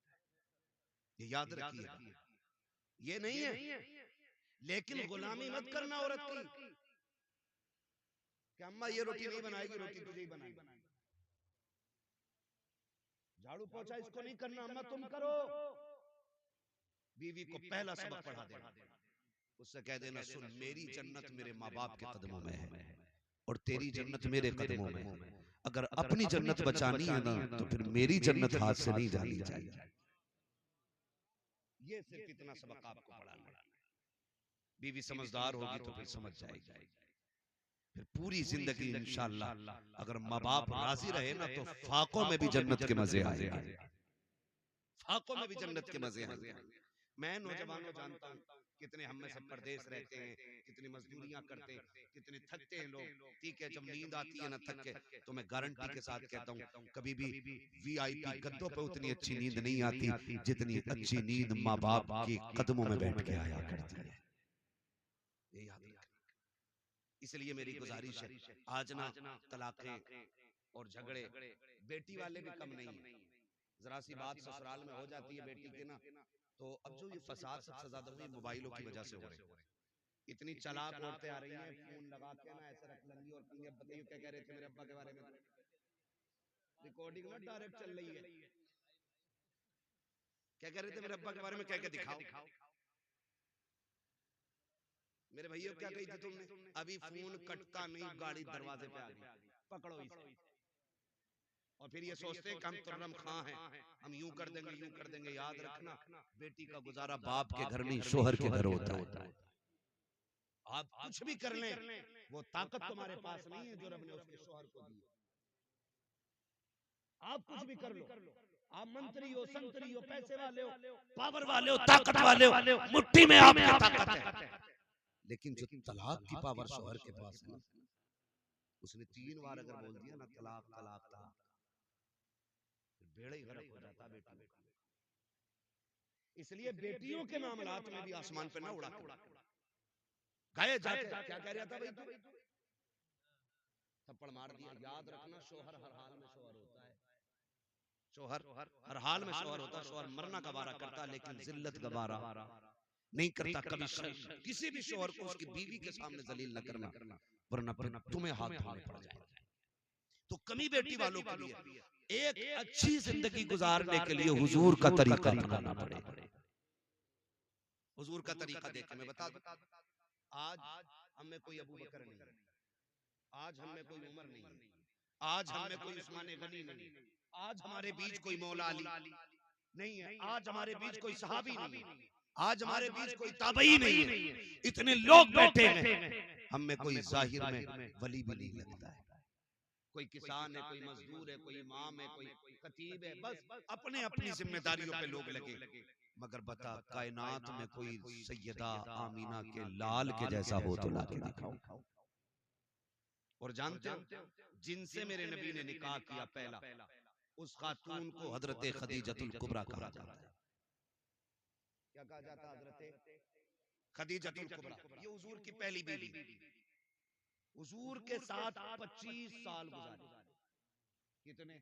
ये याद रखिएगा, ये नहीं है। लेकिन गुलामी मत करना औरत की कि अम्मा ये रोटी नहीं बनाएगी, रोटी तुझे ही बनाएगी। झाड़ू पोछा इसको नहीं करना, अम्मा तुम करो। बीवी को पहला सबक पढ़ा देना, उससे कह देना सुन मेरी जन्नत मेरे माँ बाप के कदमों में है और तेरी जन्नत मेरे कदमों में है। अगर अपनी जन्नत बचानी है ना तो फिर मेरी जन्नत हाथ से नहीं जानी चाहिए। ये सिर्फ इतना सबक आपको पढ़ाना है। बीवी समझदार होगी तो फिर समझ जाएगी। फिर पूरी जिंदगी इंशाअल्लाह अगर माँ बाप राजी रहे ना तो फाकों में भी जन्नत के मजे आएंगे, फाकों में भी जन्नत के मजे आएंगे। मैं नौजवानों जानता हूँ कितने हम में से परदेश रहते हैं, कितनी मजदूरियां करते हैं, कितने थकते हैं लोग। ठीक है, जब नींद आती है ना थक के, तो मैं गारंटी के साथ कहता हूँ कभी भी वीआईपी गद्दों पे उतनी अच्छी नींद नहीं आती जितनी अच्छी नींद माँ बाप के कदमों में बैठ के आया करती है। ये याद रखना। इसलिए मेरी गुजारिश है, आज ना तलाकें और झगड़े बेटी वाले भी कम नहीं है। जरा सी बात ससुराल में हो जाती है बेटी के ना, तो अब जो ये फसाद सबसे ज्यादा हुई मोबाइलों की वजह से हो रहे हैं। इतनी चालाक औरतें आ रही हैं, फोन लगा के ना ऐसे रख लेंगी और कहेंगे बताइए क्या कह रहे थे मेरे अब्बा के बारे में। रिकॉर्डिंग ना डायरेक्ट चल रही है, क्या कह रहे थे मेरे अब्बा के बारे में, कह के दिखाओ। मेरे भैया क्या कही थी तुमने? अभी फोन कटता नहीं, गाड़ी दरवाजे पे आ गई, पकड़ो इसे। और फिर ये सोचते हैं कि हम तुर्रम खां हैं, हम यूं कर देंगे। याद रखना बेटी का गुजारा बाप के घर नहीं शोहर के घर होता है। आप कुछ भी कर लें, वो ताकत तुम्हारे पास नहीं है जो रब ने उसके शोहर को दी। आप कुछ भी कर लो, आप मंत्री हो, संतरी हो, पैसे वाले हो, पावर वाले हो, ताकत वाले हो, मुट्ठी में आपकी ताकत है। लेकिन जो तलाक की पावर शोहर के पास है, उसने 3 बार अगर बोल दिया ना तलाक तलाक तलाक, बेड़ा ही गर्क हो जाता बेटी का। इसलिए बेटियों के मामलात में भी आसमान पे ना उड़ा गए जाके। क्या कह रहा था भाई तू? थप्पड़ मार दिया। याद रखना शोहर हर हाल में शोहर होता है, शोहर हर हाल में शोहर होता है। शोहर मरना गवारा करता लेकिन जिल्लत गवारा नहीं करता कभी। किसी भी शोहर को उसकी बीवी के सामने जलील न करना, वरना फिर तुम्हें हाथ धोने पड़ जाएंगे। तो कमी बेटी वालों के लिए एक अच्छी जिंदगी गुजारने के लिए हुजूर का तरीका अपनाना पड़ेगा। हुजूर का तरीका देख मैं बता दूं, आज हम में कोई अबू बकर नहीं है, आज हम में कोई उमर नहीं है, आज हम में कोई उस्मान गनी नहीं है, आज हमारे बीच कोई मौला अली नहीं है, आज हमारे बीच कोई सहाबी नहीं है, आज हमारे बीच कोई ताबई नहीं है। इतने लोग बैठे हैं, हम में कोई जाहिर में वली भी नहीं लगता है। कोई किसान है, कोई मजदूर है, कोई इमाम है, कोई खतीब है, बस अपने अपनी जिम्मेदारियों पे लोग लगे। मगर बता कायनात में कोई सैयदा आमीना के लाल के जैसा हो तो ला के दिखाओ। और जानते हो जिनसे मेरे नबी ने निकाह किया पहला, उस खातून को हजरत खदीजतुल कुबरा कहा जाता है। क्या कहा जाता है? हजरत खदीजतुल कुबरा। ये हुजूर की पहली बीवी। हुजूर के साथ 25 साल गुजारे। कितने?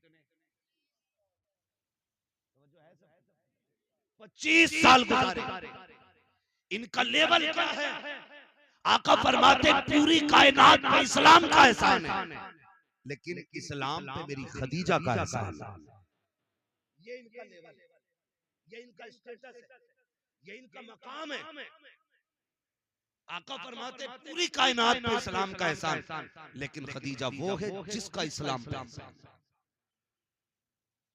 25 साल गुजारे। इनका लेवल क्या है? आका फरमाते पूरी कायनात पे इस्लाम का एहसान है, लेकिन इस्लाम पे मेरी खदीजा का एहसान है। ये इनका लेवल है, ये इनका स्टेटस है, ये इनका मकाम है। आका फरमाते पूरी कायनात पे इस्लाम का एहसान, लेकिन खदीजा वो है जिसका इस्लाम पे एहसान।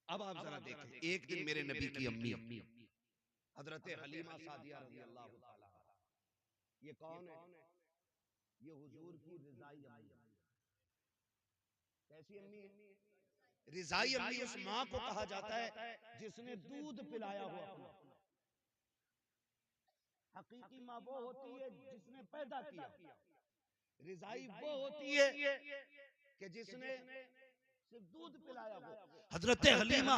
अब आप जरा देखें, एक दिन मेरे नबी की अम्मी हजरत हलीमा सादिया रज़ी अल्लाह ताला, ये कौन है? ये हुजूर की रिजाई अम्मी। कैसी अम्मी है? रिजाई अम्मी उस माँ को कहा जाता है जिसने दूध पिलाया हो अपना। हकीकी माँ वो होती है जिसने पैदा किया। रिजाई वो होती है कि जिसने सिर्फ दूध पिलाया हो। हजरत हलीमा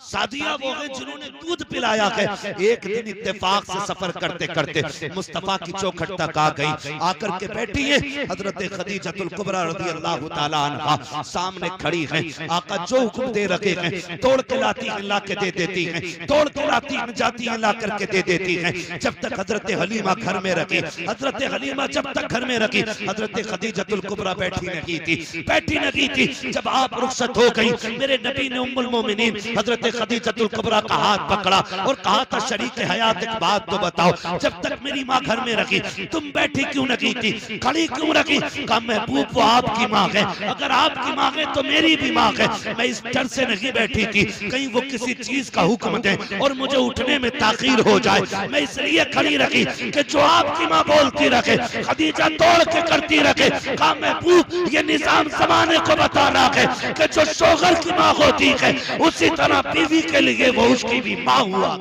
सादिया वो है जिन्होंने दूध पिलाया है। एक दिन इत्तेफाक से सफर करते करते मुस्तफा की चौखट तक आ गई। आकर के बैठी है हजरत खदीजतुल कुबरा रज़ी अल्लाह ताला अन्हा, सामने खड़ी है। आका जो हुक्म दे रखे हैं तोड़ के लाती है ला के दे देती है, तोड़ के लाती है जाती है ला करके दे देती है। जब तक हजरत हलीमा घर में रखी, हजरत हलीमा जब तक घर में रखी, हजरत खदीजतुल कुबरा बैठी नहीं थी। जब आप रुखसत हो गई, मेरे नबी ने उम्मुल मोमिनीन हजरत खदीजतुल कुबरा का हाथ पकड़ा और कहा था शरीक हयात एक बात तो बताओ, जब तक मेरी माँ घर में रखी तुम बैठी क्यों नहीं थी, खड़ी क्यों रखी? कहा महबूब वो आपकी माँ है, अगर आपकी माँ है तो मेरी भी माँ है। मैं इस डर से नहीं बैठी थी कहीं वो किसी चीज का हुक्म दे और मुझे उठने में ताखीर हो जाए, मैं इसलिए खड़ी रखी कि जो आपकी माँ बोलती रखे खदीजा तोड़ के करती रखे। कहा महबूब ये निजाम जमाने को बता रहा है कि जो शोहर की माँ होती है उसी तरह बीवी के लिए वो उसकी भी माँ हुआ।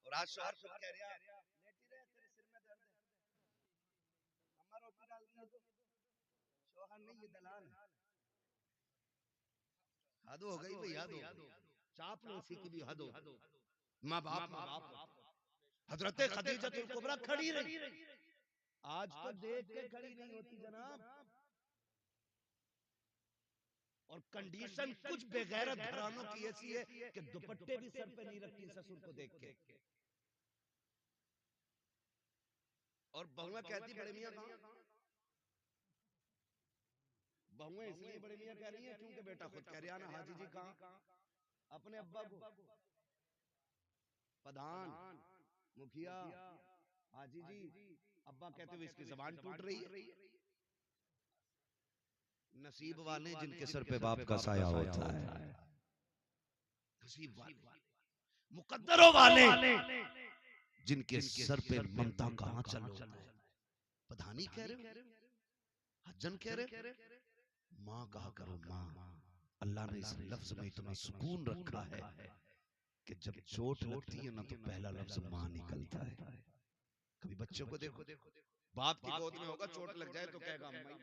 और आज शोहर खुद कह रहा है लेटी रहे तेरे सिर में दर्द है, अम्मा रोटी डाल दिया तो शोहर नहीं ये दलाल है। हद हो गई भाई, हद हो गई। चापलूसी की भी हद हो। माँ बाप हजरत खदीजतुल कुबरा खड़ी रही। आज तो देख के खड़ी नहीं होती जनाब। और कंडीशन कुछ बेगैरत घरानों की ऐसी है कि दुपट्टे भी सर पे नहीं रखती ससुर को देख के। और बहुएं कहती बड़े मियां कहां? बहुएं इसलिए बड़े मियां कह रही हैं क्योंकि बेटा खुद कह रहा ना हाजी जी कहां? अपने अब्बा को प्रधान मुखिया हाजी जी अब्बा कहते हुए इसकी जबान टूट रही है। नसीब वाले जिनके सर पे बाप का साया होता है, नसीब वाले मुकद्दरों वाले जिनके सर पे ममता का आंचल होता है। प्रधानी कह रहे हो, हजन कह रहे, माँ कहा करो माँ। अल्लाह ने इस लफ्ज में इतना सुकून रखा है कि जब चोट लगती है ना तो पहला लफ्ज माँ निकलता है। कभी बच्चों को देखो, बाप की गोद में होगा चोट लग जाए तो कहेगा अम्मा।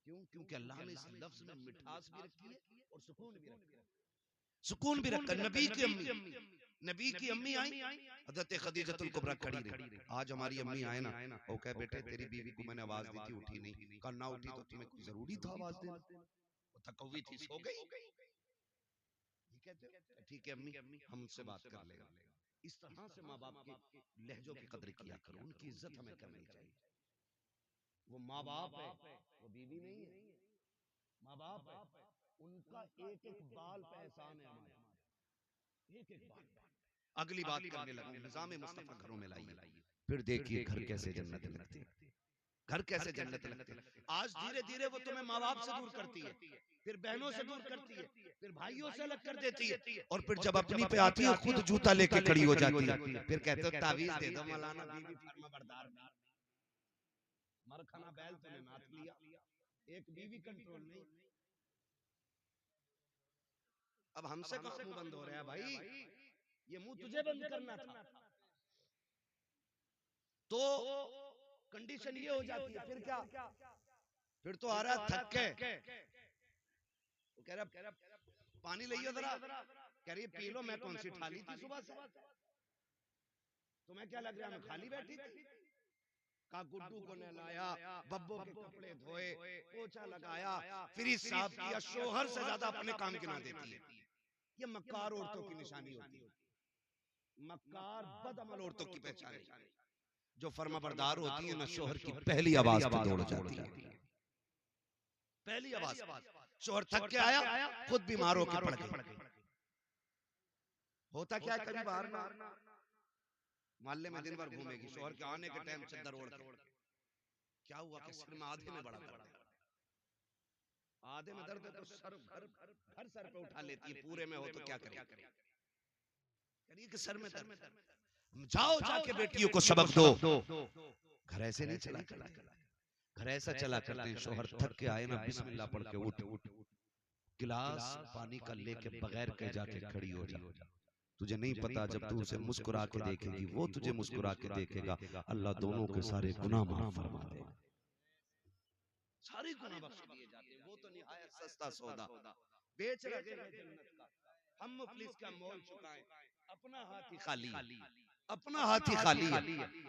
क्यों? क्योंकि अल्लाह ने इस लफ्ज में मिठास भी रखी है और सुकून भी रखा है। सुकून भी रखा। नबी की अम्मी आई, हजरत खदीजतुल कुबरा खड़ी रही। आज हमारी अम्मी आए ना, वो कहे बेटे तेरी बीवी को मैंने आवाज दी थी उठी नहीं। कहा ना उठी तो तुम्हें कोई जरूरी था आवाज देना? वो थकवी थी सो गई। ठीक है अम्मी हम उनसे बात कर लेंगे। इस तरह से माँ बाप के लहजों की कदर किया करो, उनकी इज्जत हमें करनी चाहिए। वो माँ बाप है, वो बीवी नहीं है। माँ बाप है, उनका एक एक बाल पे एहसान है हमारे, एक एक बाल। अगली बात करने लगा, निजाम मुस्तफा घरों में लाइए, फिर देखिए घर कैसे जन्नत लगती है। घर कैसे जन्नत लगती है। आज धीरे धीरे वो तुम्हें माँ बाप से दूर करती है, फिर बहनों से दूर करती है, फिर भाइयों से अलग कर देती है, और फिर जब अपनी पे आती है खुद जूता लेके खड़ी हो जाती है। फिर कहते हो तावीज दे दो मौलाना, बीवी फर्मा बरदार। मरखाना बैल तूने नाथ लिया, एक बीवी कंट्रोल नहीं। अब हमसे कहाँ मुंह बंद हो रहा है भाई, ये मुंह तुझे बंद करना था। तो कंडीशन ये हो जाती है, फिर क्या, फिर तो आ रहा थक के, वो कह रहा पानी लियो जरा, कह रही पी लो, मैं कौन सी ठाली थी सुबह से, तुम्हें क्या लग रहा है मैं खाली बैठी थी। का गुड्डू को नहलाया, बब्बो के कपड़े धोए, पोछा लगाया, फिर साहब किया, शोहर से ज्यादा अपने काम गिना देती है। ये मक्कार औरतों की निशानी होती है, मक्कार बदअमल औरतों की पहचान है। जो फर्माबरदार होती है ना, शोहर की पहली आवाज पे दौड़ जाती है, पहली आवाज। शोहर थक के आया, खुद बीमार होकर पड़ गई। होता क्या है, कभी बाहर ना मोहल्ले में दिन भर घूमेगी, शोहर के आने के टाइम चद्दर ओढ़ के, क्या हुआ कि सिर में आधे में बड़ा दर्द है, आधे में दर्द है तो सर घर सर पे उठा लेती है, पूरे में हो तो क्या करेगी, करिए कि सर में दर्द। जाओ जाके बेटियों को सबक दो, घर ऐसे नहीं चला, घर ऐसा चला करते हैं, शोहर थक के आए ना, बिस्मिल्लाह पढ़ के उठ, गिलास पानी का लेके बगैर कहे जाके खड़ी हो जा। तुझे नहीं पता जब तू उसे मुस्कुरा के देखेगी, वो तुझे मुस्कुरा के देखेगा, अल्लाह दोनों के सारे गुनाह माफ फरमा दे, सारे गुनाह बख्श दिए जाते हैं। वो तो निहायत सस्ता सौदा बेच रहे हैं जन्नत का, हम मुफलिस का मोल चुकाएं, अपना हाथ ही खाली, अपना हाथ ही खाली है।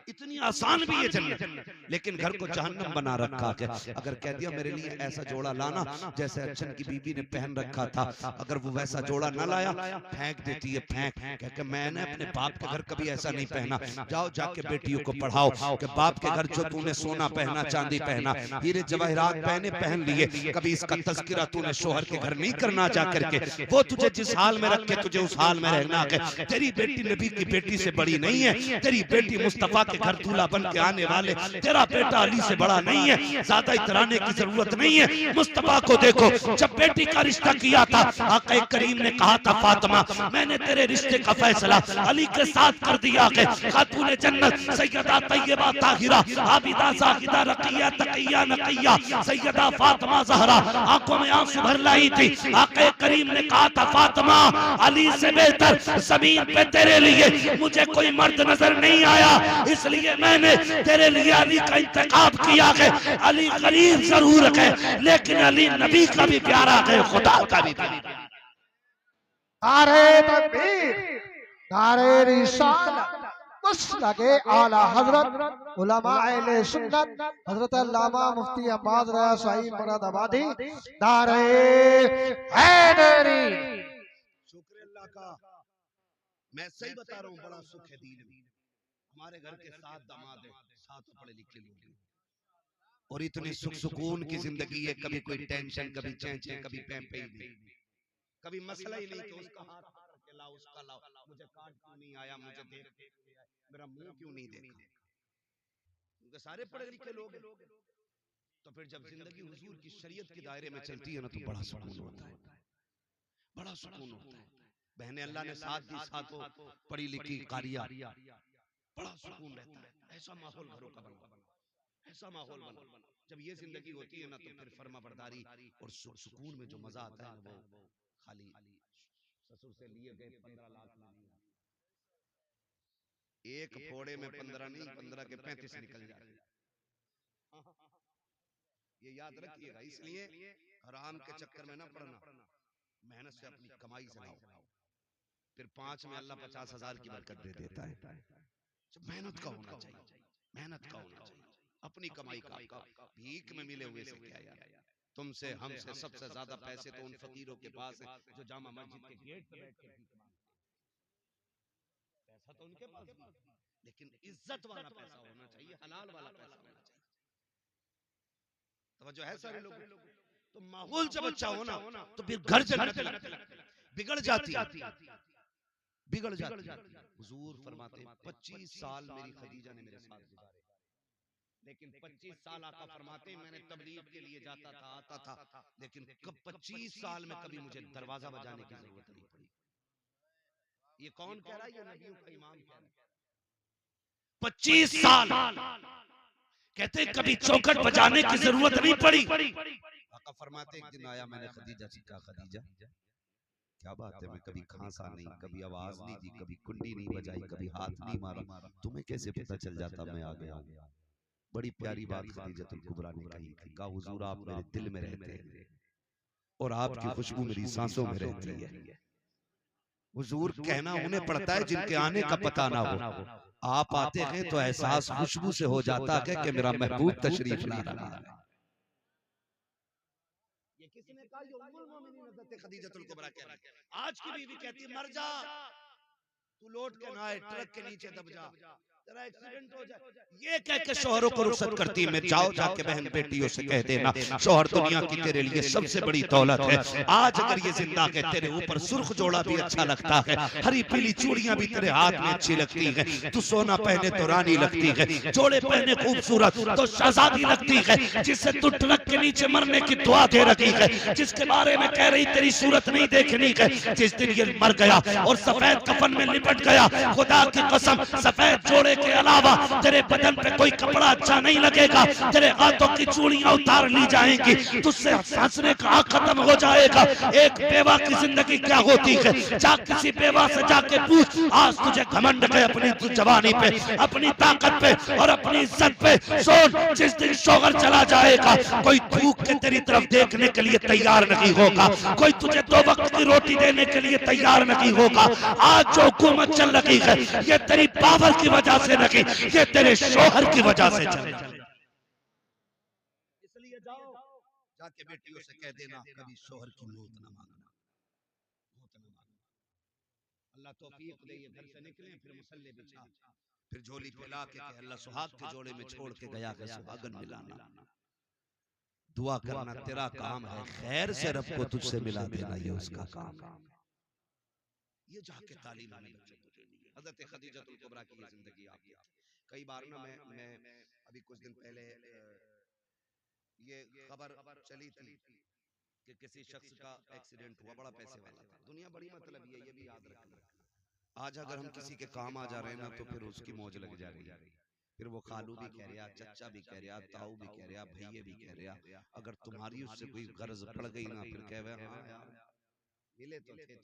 इतनी आसान भी है जन्नत, लेकिन घर को जहन्नम बना रखा है। अगर कह दिया मेरे लिए ऐसा जोड़ा लाना जैसे अच्छन की बीबी ने पहन रखा था, अगर वो वैसा जोड़ा न लाया, फेंक देती है, फेंक कह के मैंने अपने बाप के घर कभी ऐसा नहीं पहना। जाओ जाके बेटियों को पढ़ाओ कि बाप के घर जो तूने सोना पहना, चांदी पहना, हीरे जवाहरात पहने, पहन लिए, कभी इसका तस्करा तूने शोहर के घर नहीं करना जा करके। वो तुझे जिस हाल में रखे तुझे उस हाल में रहना है। तेरी बेटी नबी की बेटी से बड़ी नहीं है, तेरी बेटी मुस्तफा के घर दूल्हा बन के आने वाले, तेरा बेटा अली से बड़ा नहीं है, ज्यादा इतराने की जरूरत नहीं है। मुस्तफा को देखो, जब बेटी का रिश्ता किया था, आका करीम ने कहा था फातिमा मैंने तेरे रिश्ते का फैसला अली के साथ कर दिया है। खातूने जन्नत सैयदा तैयबा ताहिरा आबिदा जाहिदा रकिया तकिया नकिया सैयदा फातिमा ज़हरा आंखों में आंसू भर लाई थी। आका करीम ने कहा था फातिमा अली से बेहतर जमीन पे तेरे लिए मुझे कोई मर्द नजर नहीं आया, इसलिए मैंने तेरे लिए अली का इंतखाब किया है। अली गरीब जरूर है, लेकिन अली नबी का भी प्यारा है, खुदा का भी प्यारा। नारे तकबीर, नारे रिसालत, मसलके आला हजरत उलमा अहले सुन्नत हजरत अल्लामा मुफ्ती अब्बास रज़ा साहिब मुरादाबादी, नारे हैदरी। शुक्र अल्लाह का, मैं सही बता रहा हूँ, बड़ा सुख है दीन में। हमारे घर के 7 दामाद हैं, 7 पढ़े लिखे लोग हैं, और इतनी सुख सुकून की जिंदगी है। कभी कोई टेंशन, कभी चैंचे, कभी पैंपे नहीं, कभी मसला ही नहीं कि उसका हाथ के लाओ, उसका लाओ, मुझे कार्ड क्यों नहीं आया, मुझे देख मेरा मुंह क्यों नहीं देखा, क्योंकि सारे पढ़े लिखे लोग हैं। तो फिर जब जिंदगी हुजूर की शरीयत के दायरे में चलती है ना, तो बड़ा सुकून होता है, बड़ा सुकून होता है। बहने अल्लाह ने साथ दी, साथों पढ़ी लिखी कारिया, बड़ा सुकून रहता है। ऐसा माहौल घरों का बना, ऐसा माहौल बना। जब ये जिंदगी होती है ना, तो फिर फर्मा बरदारी और सुकून में जो मजा आता है ना, वो खाली ससुर से लिए गए 15 लाख नहीं, एक फोड़े में 15 नहीं, 15 के 35 निकल जाते। ये याद रखिएगा। इसलिए हराम के चक्कर में ना पड़ना, मेहनत से अपनी कमाई से लाओ, फिर 5 में अल्लाह 50,000 की बरकत दे देता है। मेहनत का होना चाहिए, मेहनत का होना चाहिए, अपनी कमाई का। भीख में मिले हुए से क्या यार, तुमसे हमसे सबसे ज्यादा पैसे तो उन फकीरों के पास है जो जामा मस्जिद के गेट पे बैठ के भीख मांगते हैं। पैसा तो उनके पास भी, लेकिन इज्जत वाला पैसा होना चाहिए, हलाल वाला पैसा होना चाहिए। तवज्जो है सारे लोग। तो माहौल जब अच्छा होना, तो फिर घर जन्नत लगता है, बिगड़ जाती बिगड़ जाती। हुजूर फरमाते 25 साल मेरी खदीजा ने मेरे साथ गुजारे, लेकिन 25 साल आका फरमाते मैंने तबलीग के लिए जाता था, आता था, लेकिन कब 25 साल में कभी मुझे दरवाजा बजाने की जरूरत नहीं पड़ी। ये कौन कह रहा है? ये नबियों का इमाम कह रहा है। 25 साल कहते कभी चौखट बजाने की जरूरत नहीं पड़ी। आका फरमाते एक दिन आया, मैंने खदीजा से कहा खदीजा क्या बात है, मैं कभी खांसा नहीं, कभी आवाज नहीं दी, कभी कुंडी नहीं बजाई, कभी हाथ नहीं मारा, तुम्हें कैसे पता चल जाता मैं आ गया हूँ? बड़ी प्यारी बात खदीजतुल कुबरा ने कही थी, कहा हुजूर आप मेरे दिल में रहते हैं और आपकी खुशबू मेरी सांसों में रहती है। हुजूर कहना उन्हें पड़ता है जिनके आने का पता ना हो। आप आते हैं तो एहसास खुशबू से हो जाता है कि मेरा महबूब तशरीफ ला रहा है। ये किसने कहा? ये उम्मुल मोमिनीन हज़रत खदीजतुल कुबरा कह रही है। आज की बीवी कहती है मर जा, तू लौट के ना आए, ट्रक के नीचे दब जा, तेरा एक्सीडेंट हो जाए। ये कह के शौहरों को रुखसत करती है। जाओ जाके बहन बेटियों से कह देना शौहर दुनिया की तेरे लिए सबसे बड़ी दौलत है। आज अगर ये जिंदा है तेरे ऊपर सुर्ख जोड़ा भी अच्छा लगता है, हरी पीली चूड़ियां भी तेरे हाथ में अच्छी लगती है, तू सोना पहने तो रानी लगती है, जोड़े पहने खूबसूरत तो शहजादी लगती है, जिससे तू ट्रक के नीचे मरने की दुआ दे रखी है, जिसके बारे में कह रही तेरी सूरत नहीं देखनी है, जिस दिन ये मर गया और सफेद कफन में लिपट गया, खुदा की कसम सफेद जोड़े के अलावा तेरे बदन पे कोई कपड़ा अच्छा नहीं लगेगा, तेरे हाथों की चूड़ियां उतार ली जाएंगी, तुझसे हंसने का हक खत्म हो जाएगा। एक बेवा की जिंदगी क्या होती है? जा किसी बेवा से जाके पूछ, आज तुझे घमंड है अपनी जवानी पे, अपनी ताकत पे और अपनी इज्जत पे। सोच, जिस दिन शौहर चला जाएगा कोई थूक के तेरी तरफ देखने के लिए तैयार नहीं होगा, कोई तुझे 2 वक्त की रोटी देने के लिए तैयार नहीं होगा। आज जो हुकूमत चल रही है ये तेरी पावर की वजह से नहीं, ये तेरे शौहर की वजह से चल रही है। इसलिए जाओ जाके बेटियों से कह देना कभी शौहर की मौत ना मांगना, मौत ना मांगना। अल्लाह तौफीक दे, ये घर से निकले फिर मुसल्ले बिछा, फिर झोली फैला के अल्लाह सुहाग के जोड़े में छोड़ के गया है सुहागन मिलाना। दुआ करना तेरा काम है, खैर से रब को तुझसे मिला देना ये उसका काम है। ये जाके तालीम हमें बच्चों को देनी है। हज़रत खदीजतुल कुबरा की जिंदगी आपकी। कई बार ना मैं अभी कुछ दिन पहले ये खबर चली थी कि किसी शख्स का एक्सीडेंट हुआ, बड़ा पैसे वाला था, दुनिया बड़ी मतलब ये भी याद रखना। आज अगर हम किसी के काम आ जा रहे हैं ना तो फिर उसकी मौज लग जा रही है, फिर वो खालू भी कह रहा, चचा भी कह रहा, ताऊ भी कह रहा, भैये भी कह रहा। अगर तुम्हारी उससे कोई गर्ज पड़ गई ना फिर कह रहे हाँ यार मिले तो थे,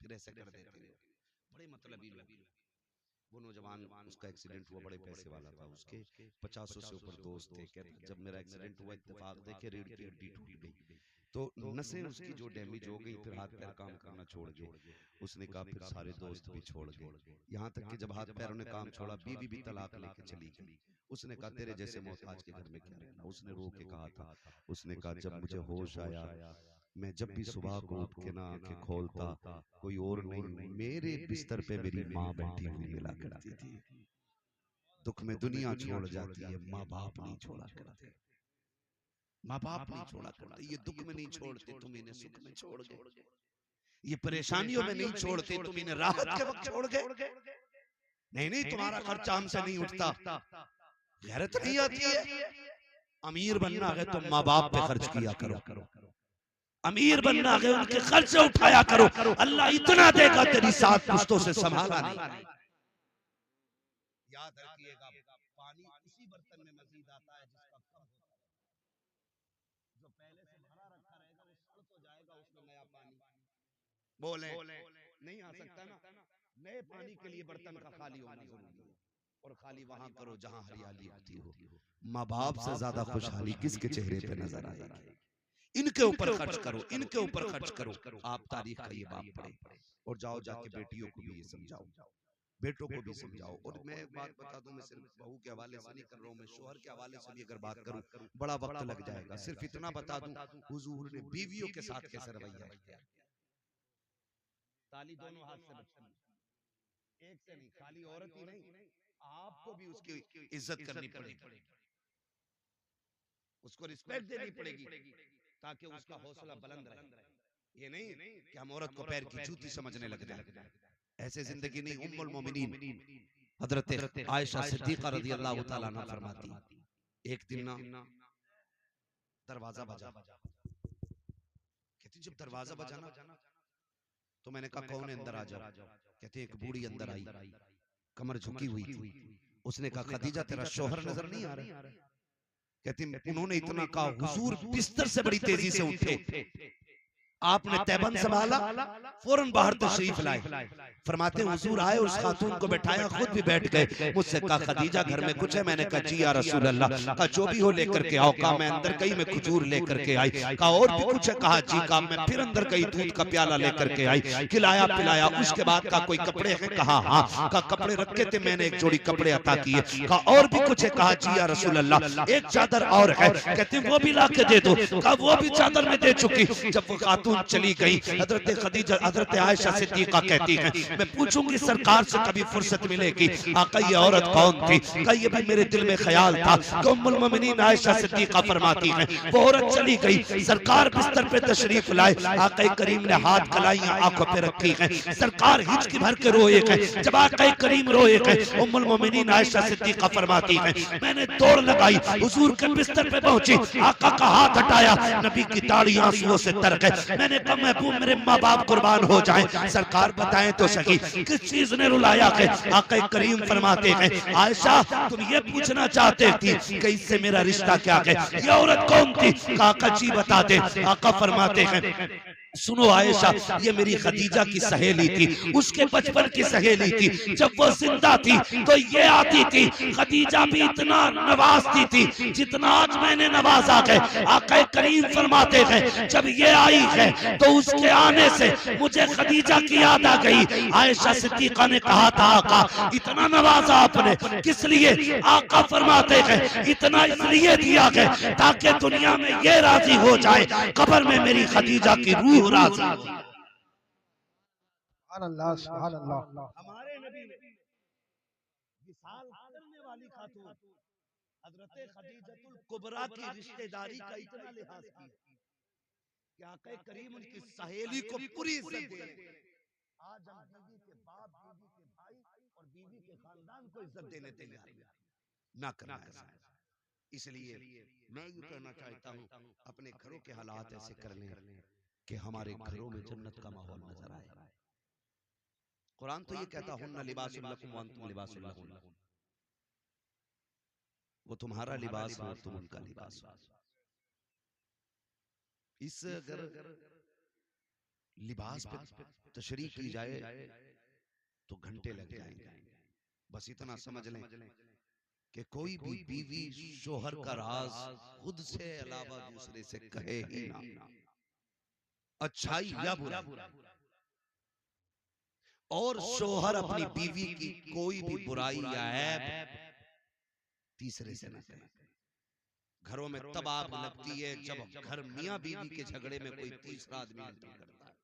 फिर ऐसे कर देते हो। बड़े मतलबी लोग। वो नौजवान उसका एक्सीडेंट हुआ, बड़े पैसे वाला था, उसके 50 से ऊपर दोस्त थे। कहते जब मेरा एक्सीडेंट हुआ इत्तेफाक देखे रीढ़ की हड्डी टूट गई, तो नसें उसकी जो डैमेज हो गई, फिर हाथ पैर काम करना छोड़ गए। उसने कहा फिर सारे दोस्त भी छोड़ गए, यहाँ तक कि जब हाथ पैरों ने काम छोड़ा बीवी भी तलाक लेके चली गई। उसने कहा तेरे जैसे मोहताज के घर में क्या रहना। उसने रो के कहा था, उसने कहा जब मुझे होश आया मैं जब भी सुबह को उठ के ना आंखें खोलता कोई और नहीं मेरे बिस्तर पे मेरी माँ बैठी हुई मिला करती थी। दुख में दुनिया छोड़ जाती है, माँ बाप नहीं छोड़ा करते, माँ बाप नहीं छोड़ा करते। ये दुख में नहीं छोड़ते, तुम इन्हें सुख में छोड़ गए। ये परेशानियों में नहीं छोड़ते, तुम इन्हें राहत के वक्त छोड़ गए। नहीं तुम्हारा खर्चा हमसे नहीं उठता, गैरत नहीं आती है। अमीर बनना है तो माँ बाप पे खर्च किया करो, अमीर बनना है उनके खर्चे उठाया करो। अल्लाह इतना देगा तेरी 7 पुश्तों से संभाला नहीं। याद रखिएगा पानी उसी बर्तन में मजीद आता है जिसका कम होता है। जो पहले से भरा रखा रहेगा वो सड़ तो जाएगा, उसमें नया पानी बोले नहीं आ सकता ना। नए पानी के लिए बर्तन का खाली होना जरूरी है, और खाली वहां करो जहां हरियाली होती हो। माँ बाप से ज्यादा खुशहाली किसके चेहरे पे नजर आएगी? इनके ऊपर खर्च करो, इनके ऊपर खर्च करो। आप तारीख का ये बाप पढ़े और जाओ जाके बेटियों को भी ये समझाओ, बेटों को भी समझाओ। और मैं एक बात बता दूं, मैं सिर्फ बहू के हवाले से नहीं कर रहा हूं, मैं शोहर के हवाले से भी अगर बात करूं बड़ा वक्त लग जाएगा। सिर्फ इतना बता दूं हुजूर ने बीवियों के साथ कैसे रवैया किया। ताली दोनों हाथ से बचती है, एक से नहीं, खाली औरत ही नहीं आपको भी उसकी इज्जत करनी पड़ेगी, उसको रिस्पेक्ट देनी पड़ेगी ताकि उसका हौसला बुलंद रहे। ये नहीं कि हम औरत को पैर की जूती समझने लग जाए, ऐसे जिंदगी नहीं। उम्मुल मोमिनीन हजरत आयशा सिद्दीका रज़ियल्लाहु ताला अन्हा फरमाती, एक दिन ना दरवाजा बजा, कहती जब दरवाजा बजा ना तो मैंने कहा कौन है, अंदर आ जाओ। कहते एक बूढ़ी अंदर आई, कमर झुकी हुई थी। उसने कहा खदीजा तेरा शौहर नजर नहीं आ रहा। कहती उन्होंने इतना कहा हुजूर बिस्तर से बड़ी तेजी से उठे, आपने तैबन संभाला, फौरन बाहर तशरीफ लाए। फरमाते हैं हुजूर आए, उस खातून को बैठाया, खुद भी बैठ गए। मुझसे कहा खदीजा घर में कुछ है? मैंने कहा जी या रसूल अल्लाह। कहा जो भी हो लेकर के आओ। कहा मैं अंदर गई, मैं खजूर लेकर के आई। कहा और भी कुछ है? कहा जी। कहा मैं फिर अंदर गई, दूध का प्याला लेकर के आई, खिलाया पिलाया। उसके बाद कहा कोई कपड़े हैं? कहा हाँ। कहा कपड़े रखे थे, मैंने एक जोड़ी कपड़े अता किए। कहा और भी कुछ है? कहा जी या रसूल अल्लाह एक चादर और है। कहते वो भी ला के दे दो। कहा वो भी चादर में दे चुकी। जब वो खातून चली गई, हजरत खदीजा हजरत आयशा सिद्दीका कहती हैं मैं पूछूंगी सरकार से कभी फुर्सत मिलेगी, आका ये औरत कौन थी? कहा ये भी मेरे दिल में ख्याल था कि उम्मुल मोमिनीन आयशा सिद्दीका फरमाती हैं वो औरत चली गई, सरकार बिस्तर पे तशरीफ लाए, आका करीम ने हाथ कलाइयां आंखों पे रखी हैं, सरकार हिचकी भर के रोए हैं। जब आका करीम रोए हैं, उम्मुल मोमिनीन आयशा सिद्दीका फरमाती हैं मैंने दौड़ लगाई, हुजूर के बिस्तर पे पहुंची, आका का हाथ हटाया, नबी की दाढ़ी आंसुओं से तर गई। मैंने कहा महबूब मेरे माँ बाप कुर्बान हो जाएं। सरकार बताएं तो सही किस चीज ने रुलाया है? आका करीम फरमाते हैं आयशा तुम ये पूछना चाहते थी कि इससे मेरा रिश्ता क्या है, ये औरत कौन थी? आका जी बता दे। आका फरमाते हैं सुनो आयशा ये मेरी खदीजा की सहेली थी, उसके बचपन की सहेली थी। जब वो जिंदा थी तो ये आती थी, खदीजा भी इतना नवाजती थी जितना आज मैंने नवाजा है। आका करीम फरमाते हैं जब ये आई है तो उसके आने से मुझे खदीजा की याद आ गई। आयशा सिद्दीका ने कहा था आका इतना नवाजा आपने किस लिए? आका फरमाते हैं इतना इसलिए दिया है ताकि दुनिया में ये राजी हो जाए कब्र में मेरी खदीजा की रूह राजी हो। सुभान अल्लाह, सुभान अल्लाह। हमारे नबी ने विसाल करने वाली खातून हजरत खदीजतुल कुबरा की रिश्तेदारी का इतना लिहाज किया कि आका करीम उनकी सहेली को पूरी इज्जत दे। आज हम बीवी के बाप, बीवी के भाई और बीवी के खानदान को इज्जत देने तैयार ना करना है। इसलिए मैं ये कहना चाहता हूँ अपने घरों के हालात ऐसे कर लें कि हमारे घरों में जन्नत का माहौल नजर आए। कुरान तो ये कहता हुन्ना लिबासुल लकुम व अंतुम लिबासुल लहुन्ना, वो तुम्हारा लिबास है तुम उनका लिबास हो। इस अगर लिबास पे तशरीह की जाए तो घंटे लग जाएंगे। बस इतना समझ लें कि कोई भी बीवी शोहर का राज खुद से अलावा दूसरे से कहे ही ना, अच्छाई या बुरा। और शोहर अपनी बीवी की कोई भी बुराई या ऐब तीसरे से न कहे। घरों में तब आग लगती है जब घर मियां बीवी के झगड़े में कोई तीसरा आदमी एंट्री करता है,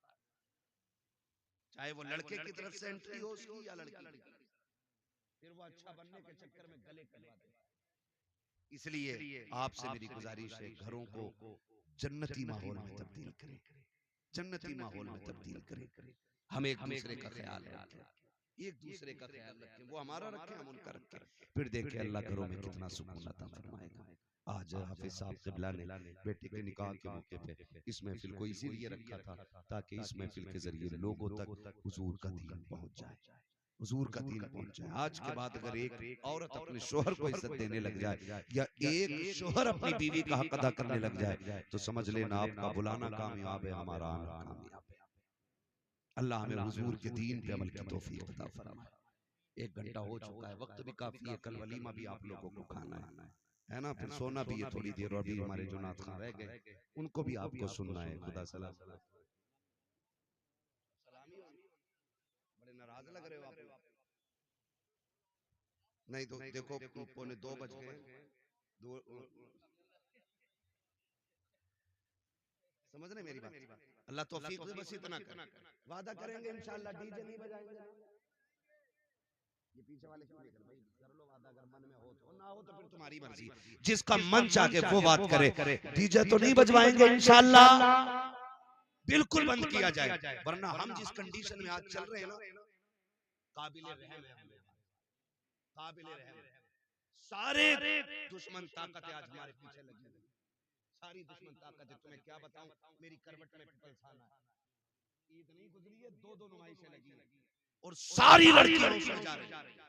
चाहे वो लड़के की तरफ से एंट्री हो उसकी या लड़की की। फिर वो अच्छा बनने के चक्कर में गले कटवा देता है। इसलिए आपसे मेरी गुजारिश है घरों को जन्नती माहौल में तब्दील करें, जन्नती माहौल में तब्दील करें। हम एक दूसरे का ख्याल रखें, एक दूसरे का ख्याल रखें, वो हमारा रखें हम उनका रखें, फिर देखें अल्लाह घरों में कितना सुकून अता फरमाएगा। आज हाफिज साहब क़िबला ने बेटे के निकाह के मौके पे इस महफिल को इसीलिए रखा था ताकि इस महफिल के जरिए लोगों तक हुजूर का दीन पहुंच जाए, हुजूर का दीन पहुंच जाए। आज के बाद अगर एक औरत अपने शोहर को इज्जत देने लग जाए या एक शोहर अपनी बीवी का हक अदा करने लग जाए तो समझ लेना आपका बुलाना कामयाब है, हमारा आना कामयाब है। अल्लाह हमें हुजूर के दीन पे अमल की तौफीक अता फरमाए। 1 घंटा हो चुका है, वक्त भी काफी है, कल वलीमा भी आप लोगों को खाना है ना, फिर सोना भी है थोड़ी देर, और भी हमारे जो नात खां रह गए उनको भी आपको सुनना है। खुदा सलाम। बड़े नाराज लग रहे हो आप। नहीं तो देखो 1:45 बज गए, समझ रहे मेरी बात? अल्लाह तौफीक दे, बस इतना कर वादा करेंगे इंशाअल्लाह डीजे नहीं बजाएंगे। ये पीछे वाले क्यों लेकर भाई कर लो वादा, अगर मन में हो तो, ना हो तो फिर तुम्हारी मर्जी, जिसका मन चाहे वो बात करे। डीजे तो नहीं बजवाएंगे इंशाअल्लाह, बिल्कुल बंद किया जाए, वरना हम जिस कंडीशन में आज चल रहे हैं ना, काबिले रहम है, काबिले रहम। सारे दुश्मन ताकतें आज हमारे पीछे लगी हुई, सारी दुश्मन ताकतें। तुम्हें क्या बताऊं, मेरी करवट में पलसाना है, ईद नहीं गुजरी है, 2 नुमाइशें लगी हैं और सारी लड़कियां ऊपर जा रही हैं।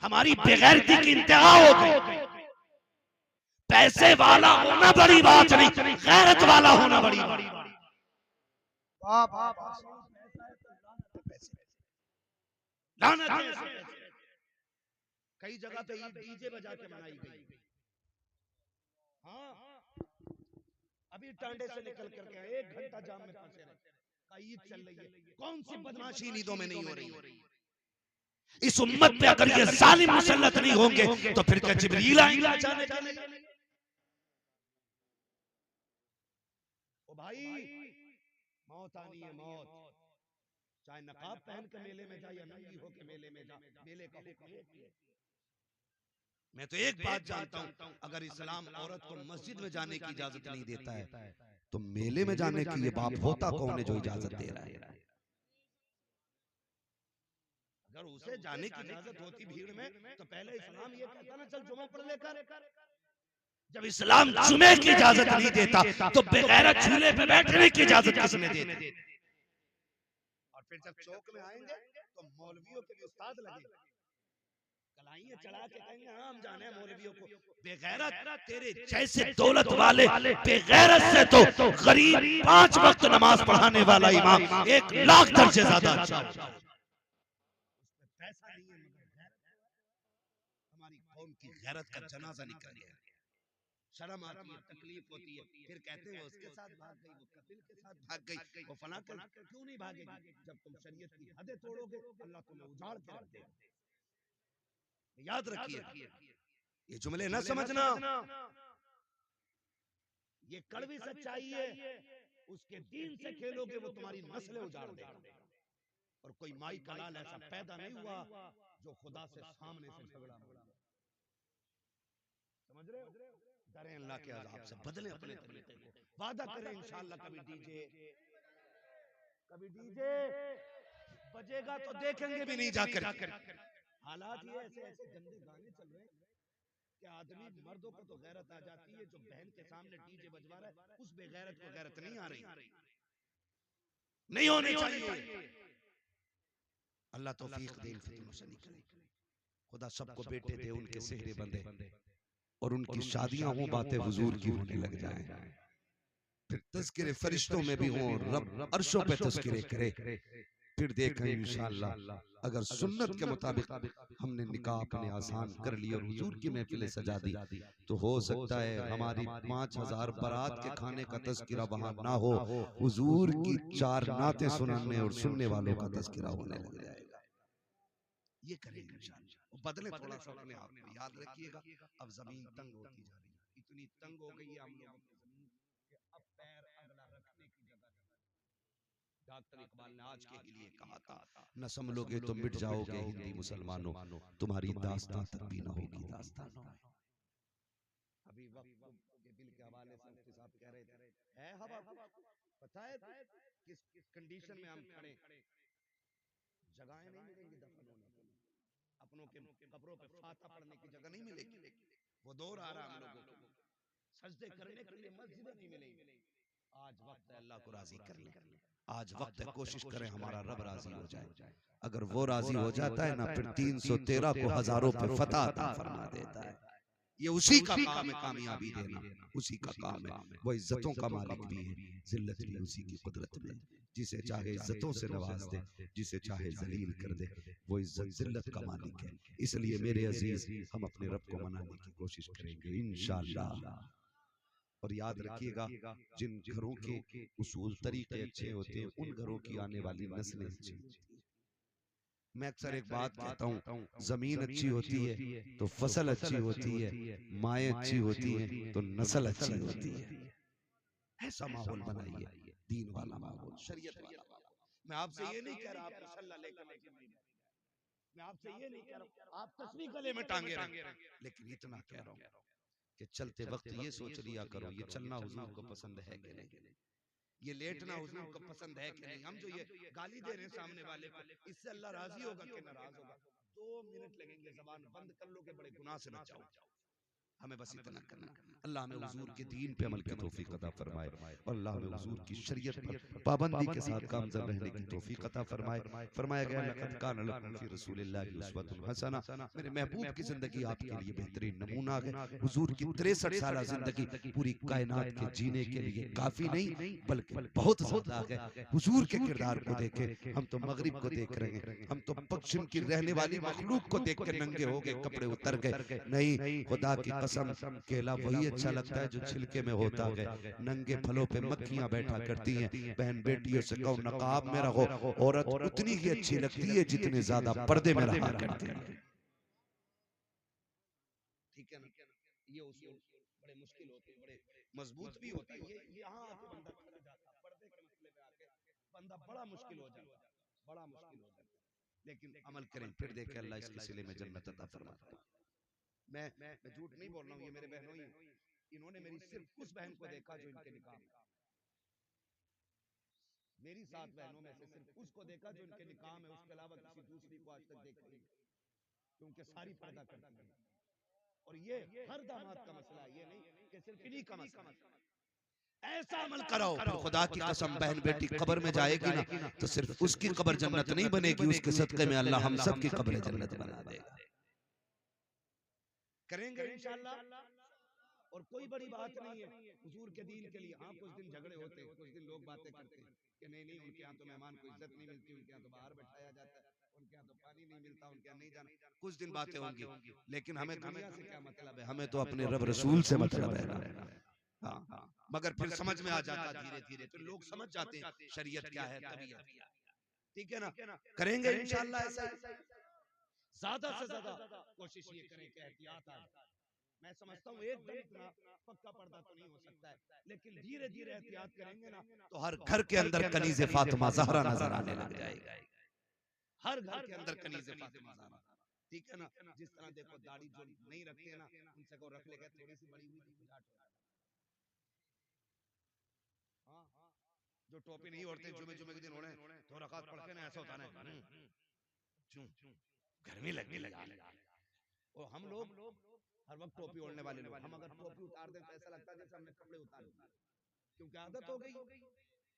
हमारी बेगैरती की इंतहा हो गई। पैसे वाला होना बड़ी बात नहीं, गैरत वाला होना बड़ी बात। वाह वाह वाह। लानत है ऐसे पैसे। कई जगह पे ईद डीजे बजा के मनाई गई। हाँ, अभी टांडे से निकल करके आए, 1 घंटा जाम में फंसे रहे, ईद चल रही है। कौन सी बदमाशी इन ईदों में नहीं हो रही? इस उम्मत पे अगर ये जालिम मुसल्लत नहीं होंगे तो फिर क्या जिब्रील आएंगे बचाने के लिए? ओ भाई, मौत आनी है, मौत। चाहे नकाब पहन के मेले में जा या नंगी होके मेले में जा, मेले का हुक्म एक ही है। मैं तो एक बात जानता हूं, अगर इस्लाम औरत को मस्जिद में जाने की इजाजत नहीं देता है तो मेले में जाने की ये बाप होता कौन है जो इजाजत दे रहा है? अगर उसे जाने की इजाजत होती भीड़ में तो पहले इस्लाम ये कहता ना, चल जुमा पढ़ लेकर। जब इस्लाम जुमे की इजाजत नहीं देता तो बेगैरत झूले पे बैठने की इजाजत किसने दी? और फिर जब चौक में आएंगे तो मौलवियों के भी उस्ताद लगे, कलाइयां चढ़ा के कहेंगे हाँ हम जाने हैं मौलवियों को। बेगैरत तेरे जैसे दौलत वाले बेगैरत से तो गरीब 5 वक्त नमाज पढ़ाने वाला इमाम 1 लाख दर्जे ज्यादा अच्छा होता है। पैसा नहीं है मगर हमारी कौम की गैरत का जनाजा निकल गया। शर्म आती है, तकलीफ होती है, फिर कहते हैं उसके साथ भाग गई, वो कपिल के साथ भाग गई, वो फलां कर, क्यों नहीं भागेगी? जब तुम शरीयत की हदें तोड़ोगे अल्लाह तुम्हें उजाड़ के रख देगा। याद रखिए, ये जुमले न समझना, ये कड़वी सच्चाई है। उसके दीन से खेलोगे वो तुम्हारी नस्लें उजाड़ देगा। और कोई माई का लाल ऐसा पैदा नहीं हुआ जो खुदा से सामने से झगड़ा हो। समझ रहे हो? डरें अल्लाह के अज़ाब से, बदलें अपने तरीके को, वादा करें इंशाअल्लाह कभी डीजे बजेगा तो देखेंगे भी नहीं जाकर। हालात ये ऐसे ऐसे गंदे गाने चल रहे हैं कि आदमी, मर्दों को तो गैरत आ जाती है, जो बहन के सामने डीजे बजवा रहा है उस बेगैरत को गैरत नहीं आ रही, नहीं होनी चाहिए। अल्लाह तौफीक दे, फितनों से निकले, खुदा सबको बेटे दे, उनके सेहरे बंदे और उनकी शादियां हो, बातें हुजूर की होने लग जाएं, फिर तज़किरे फरिश्तों में भी हो, रब अर्शों पे तज़किरे करे। फिर देखें इंशाअल्लाह अगर सुन्नत के मुताबिक हमने निकाह अपने आसान कर लिया और हुजूर की महफिलें सजा दी तो हो सकता है हमारी 5000 बारात के खाने का तज़किरा वहां ना हो, हुजूर की 4 नातें सुनाने और सुनने वालों का तज़किरा होने लग जाएगा। ये करेंगे इंशाअल्लाह। बदले थोड़ा सा अपने आप को, याद रखिएगा अब जमीन तंग होती जा रही है, इतनी तंग हो गई है हम लोगों की जमीन कि अब पैर अगला रखने की जगह नहीं। डॉक्टर इकबाल ने आज के लिए कहा था, न संभलोगे तो मिट जाओगे हिंदी मुसलमानों, तुम्हारी दास्तां तक भी न होगी दास्तानों में। अभी वक्त के दिल के हवाले से मुफ्ती साहब कह रहे थे, है हवा, पता है किस कंडीशन में हम खड़े, जगहें नहीं मिलेंगी दफन होने के लिए, अपनों के कब्रों पे फाता पढ़ने की जगह नहीं मिलेगी। वो दौर आ रहा हम लोगों को, सजदे करने के लिए मस्जिदें नहीं मिलेंगी। आज वक्त है अल्लाह को राजी कर ले, आज वक्त है कोशिश करें हमारा रब राजी हो जाए। अगर वो राजी हो जाता है ना, फिर 313 को हजारों पे फतह अता फरमा देता है। ये उसी का काम है कामयाबी देना, उसी का काम है। वो इज्जतों का मालिक भी है, जिल्लत भी उसी की कुदरत में, जिसे चाहे इज्जतों से नवाज दे, जिसे चाहे जलील कर दे, वो इज्जत जिल्लत का मालिक है। इसलिए मेरे अजीज, हम अपने रब को मनाने की कोशिश करेंगे इंशाअल्लाह। और याद रखिएगा, जिन घरों के उसूल तरीके अच्छे होते हैं उन घरों की आने वाली नस्लें अच्छी होती हैं। मैं अक्सर एक बात कहता हूँ, जमीन अच्छी होती है तो फसल अच्छी होती है, माएँ अच्छी होती हैं तो नस्ल अच्छी होती है। ऐसा माहौल बनाइए, दीन वाला माहौल, शरीयत वाला माहौल। मैं आपसे ये नहीं कह रहा आप मुसल्ला लेकर मस्जिद में जाएं, मैं आपसे ये नहीं कह रहा आप तस्बीह गले में टांगे रखें, लेकिन इतना कह रहा हूँ कि चलते वक्त ये सोच लिया करो, ये चलना हुजूर को पसंद है कि नहीं, ये लेटना हुजूर को पसंद है कि नहीं। हम जो ये गाली दे रहे हैं सामने वाले को, इससे अल्लाह राजी होगा कि नाराज होगा? 2 मिनट लगेंगे, जबान बंद कर लो कि बड़े गुनाह से बच जाओ। हमें बस इतना करना। अल्लाह हमें हुजूर के दीन पे अमल की तौफीक अता फरमाए और अल्लाह हमें हुजूर की शरीयत पर पाबंदी के साथ गामज़न रहने की तौफीक अता फरमाए। फरमाया गया लक़द कान लकुम फ़ी रसूलिल्लाहि उस्वतुन हसना, मेरे महबूब की जिंदगी आपके लिए बेहतरीन नमूना है। हुजूर की 63 साल जिंदगी पूरी कायनात के जीने के लिए काफी नहीं बल्कि बहुत ज्यादा है। हुजूर के किरदार को देखे हम तो मगरिब को देख रहे हैं, हम तो पश्चिम की रहने वाली मखलूक को देख के नंगे हो गए, कपड़े उतर गए। नहीं, खुदा की कसम, केला वही अच्छा लगता है जो छिलके में होता है। नंगे फलों पे मक्खियां बैठा करती हैं। बहन बेटियों से कहो नकाब में रहो, औरत उतनी ही अच्छी लगती है जितने ज्यादा पर्दे में रहा करती है। ठीक है ना? ये उसूल बड़े मुश्किल होते हैं, बड़े मजबूत भी होता है। ये यहाँ आके बंदा खड़ा जाता है, पर्दे के मसले में आके बंदा बड़ा मुश्किल हो जाता है, बड़ा मुश्किल हो जाता है। लेकिन अमल करें, फिर देखें अल्लाह इसके सिले में जन्नत अता फरमाता है। मैं झूठ नहीं बोल रहा हूँ, ये मेरे बहनों ही, इन्होंने मेरी सिर्फ उस बहन को देखा जो इनके निकाह में, मेरी 7 बहनों में से सिर्फ उसको देखा जो इनके निकाह में, उसके अलावा किसी दूसरी को आज तक देखा नहीं, क्योंकि सारी पर्दा करती है। और ये हर दामाद का मसला, ये नहीं कि सिर्फ इन्हीं का मसला। ऐसा अमल कराओ फिर खुदा की कसम बहन बेटी कब्र में जाएगी ना तो सिर्फ उसकी कब्र जन्नत नहीं बनेगी, उसके सदके में अल्लाह हम सब की कब्र जन्नत बना देगा। करेंगे इंशाअल्लाह। और कोई बड़ी बात नहीं है हुजूर के दीन के लिए। हाँ, कुछ दिन झगड़े होते हैं, कुछ दिन लोग बातें करते हैं कि नहीं उनके यहाँ तो मेहमान को इज्जत नहीं मिलती, उनके यहाँ तो बाहर बैठाया जाता है, उनके यहाँ तो पानी नहीं मिलता, उनके यहाँ नहीं जाना। कुछ दिन बातें होंगी, लेकिन हमें दुनिया से क्या मतलब है, हमें तो अपने रब रसूल से मतलब है। हाँ, मगर फिर समझ में आ जाता धीरे धीरे, तो लोग समझ जाते हैं शरीयत क्या है, तबीयत क्या है। ठीक है ना? करेंगे इंशाअल्लाह ऐसा। ज्यादा से ज्यादा कोशिश ये करें कि एहतियात आए। मैं समझता हूँ एकदम इतना पक्का पर्दा तो नहीं हो सकता है, लेकिन धीरे धीरे एहतियात करेंगे ना तो हर घर के अंदर कनीज़े फातिमा ज़हरा नजर आने लग जाएगा। हर घर के अंदर कनीज़े फातिमा ज़हरा। ठीक है ना? जिस तरह देखो दाढ़ी जो नहीं रखते हैं ना, उनसे को रख लेगा, थोड़ी सी बड़ी हुई थी, हाँ, जो टोपी नहीं ओढ़ते जुमे जुमे के दिन ओढ़े तो रकात पढ़ के ना ऐसा होता है क्यों गर्मी लगने लगी। और हम लोग हर वक्त टोपी ओढ़ने वाले लोग, हम अगर टोपी उतार दें तो ऐसा लगता है जैसे हमने कपड़े उतार दिए, क्योंकि आदत हो गई,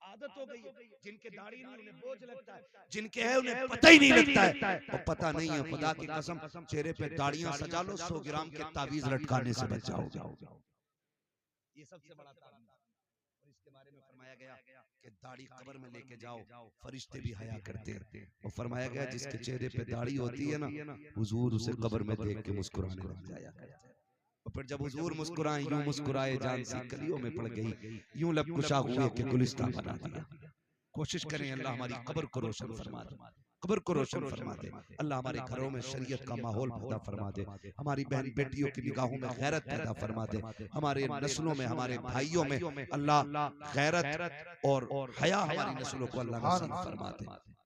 आदत हो गई। जिनके दाढ़ी नहीं उन्हें बोझ लगता है, जिनके है उन्हें पता ही नहीं लगता है। और पता नहीं है, खुदा की कसम चेहरे पे दाढ़ियां सजा लो, 100 ग्राम के तावीज लटकाने से बच जाओगे। ये सबसे बड़ा तावीज। और इसके बारे में फरमाया गया कि दाढ़ी कब्र में लेके जाओ, फरिश्ते भी हया करते हैं। और फरमाया गया जिसके चेहरे पे दाढ़ी होती है ना, हुजूर उसे कब्र में देख के मुस्कुराने लग जाया करते हैं। और फिर जब हुजूर मुस्कुराए, यूं मुस्कुराए जान सी कलियों में पड़ गई, यूं लब कुशा हुए कि गुलिस्तान बना दिया। कोशिश करें अल्लाह हमारी कब्र को रोशन फरमा दे, कब्र को रोशन फरमा दे। अल्लाह हमारे घरों में शरीयत का माहौल पैदा फरमा दे, हमारी बहन बेटियों की निगाहों में गैरत पैदा फरमा दे, हमारे नस्लों में, हमारे भाइयों में अल्लाह गैरत और हया हमारी नस्लों को अल्लाह नसीब फरमा दे।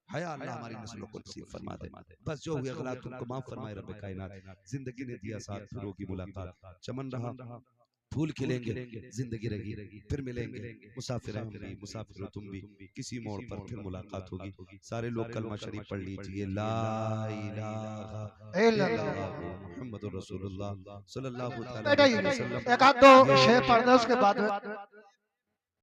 हया अल्लाह हमारी नस्लों को नसीब फरमा दे। बस जो हुए गलत उनको माफ फरमाए रब कायनात। जिंदगी ने दिया साथ, फिर होगी मुलाकात, चमन रहा फूल खिलेंगे, जिंदगी रहेगी, फिर मिलेंगे। मुसाफिर हम भी, मुसाफिर तुम भी, किसी मोड़ पर फिर मुलाकात होगी। सारे लोग कलमा शरीफ पढ़ लीजिए, ला इलाहा इल्लल्लाह मुहम्मदुर रसूलुल्लाह सल्लल्लाहु अलैहि वसल्लम। एक आध दो शेर पढ़ दो उसके बाद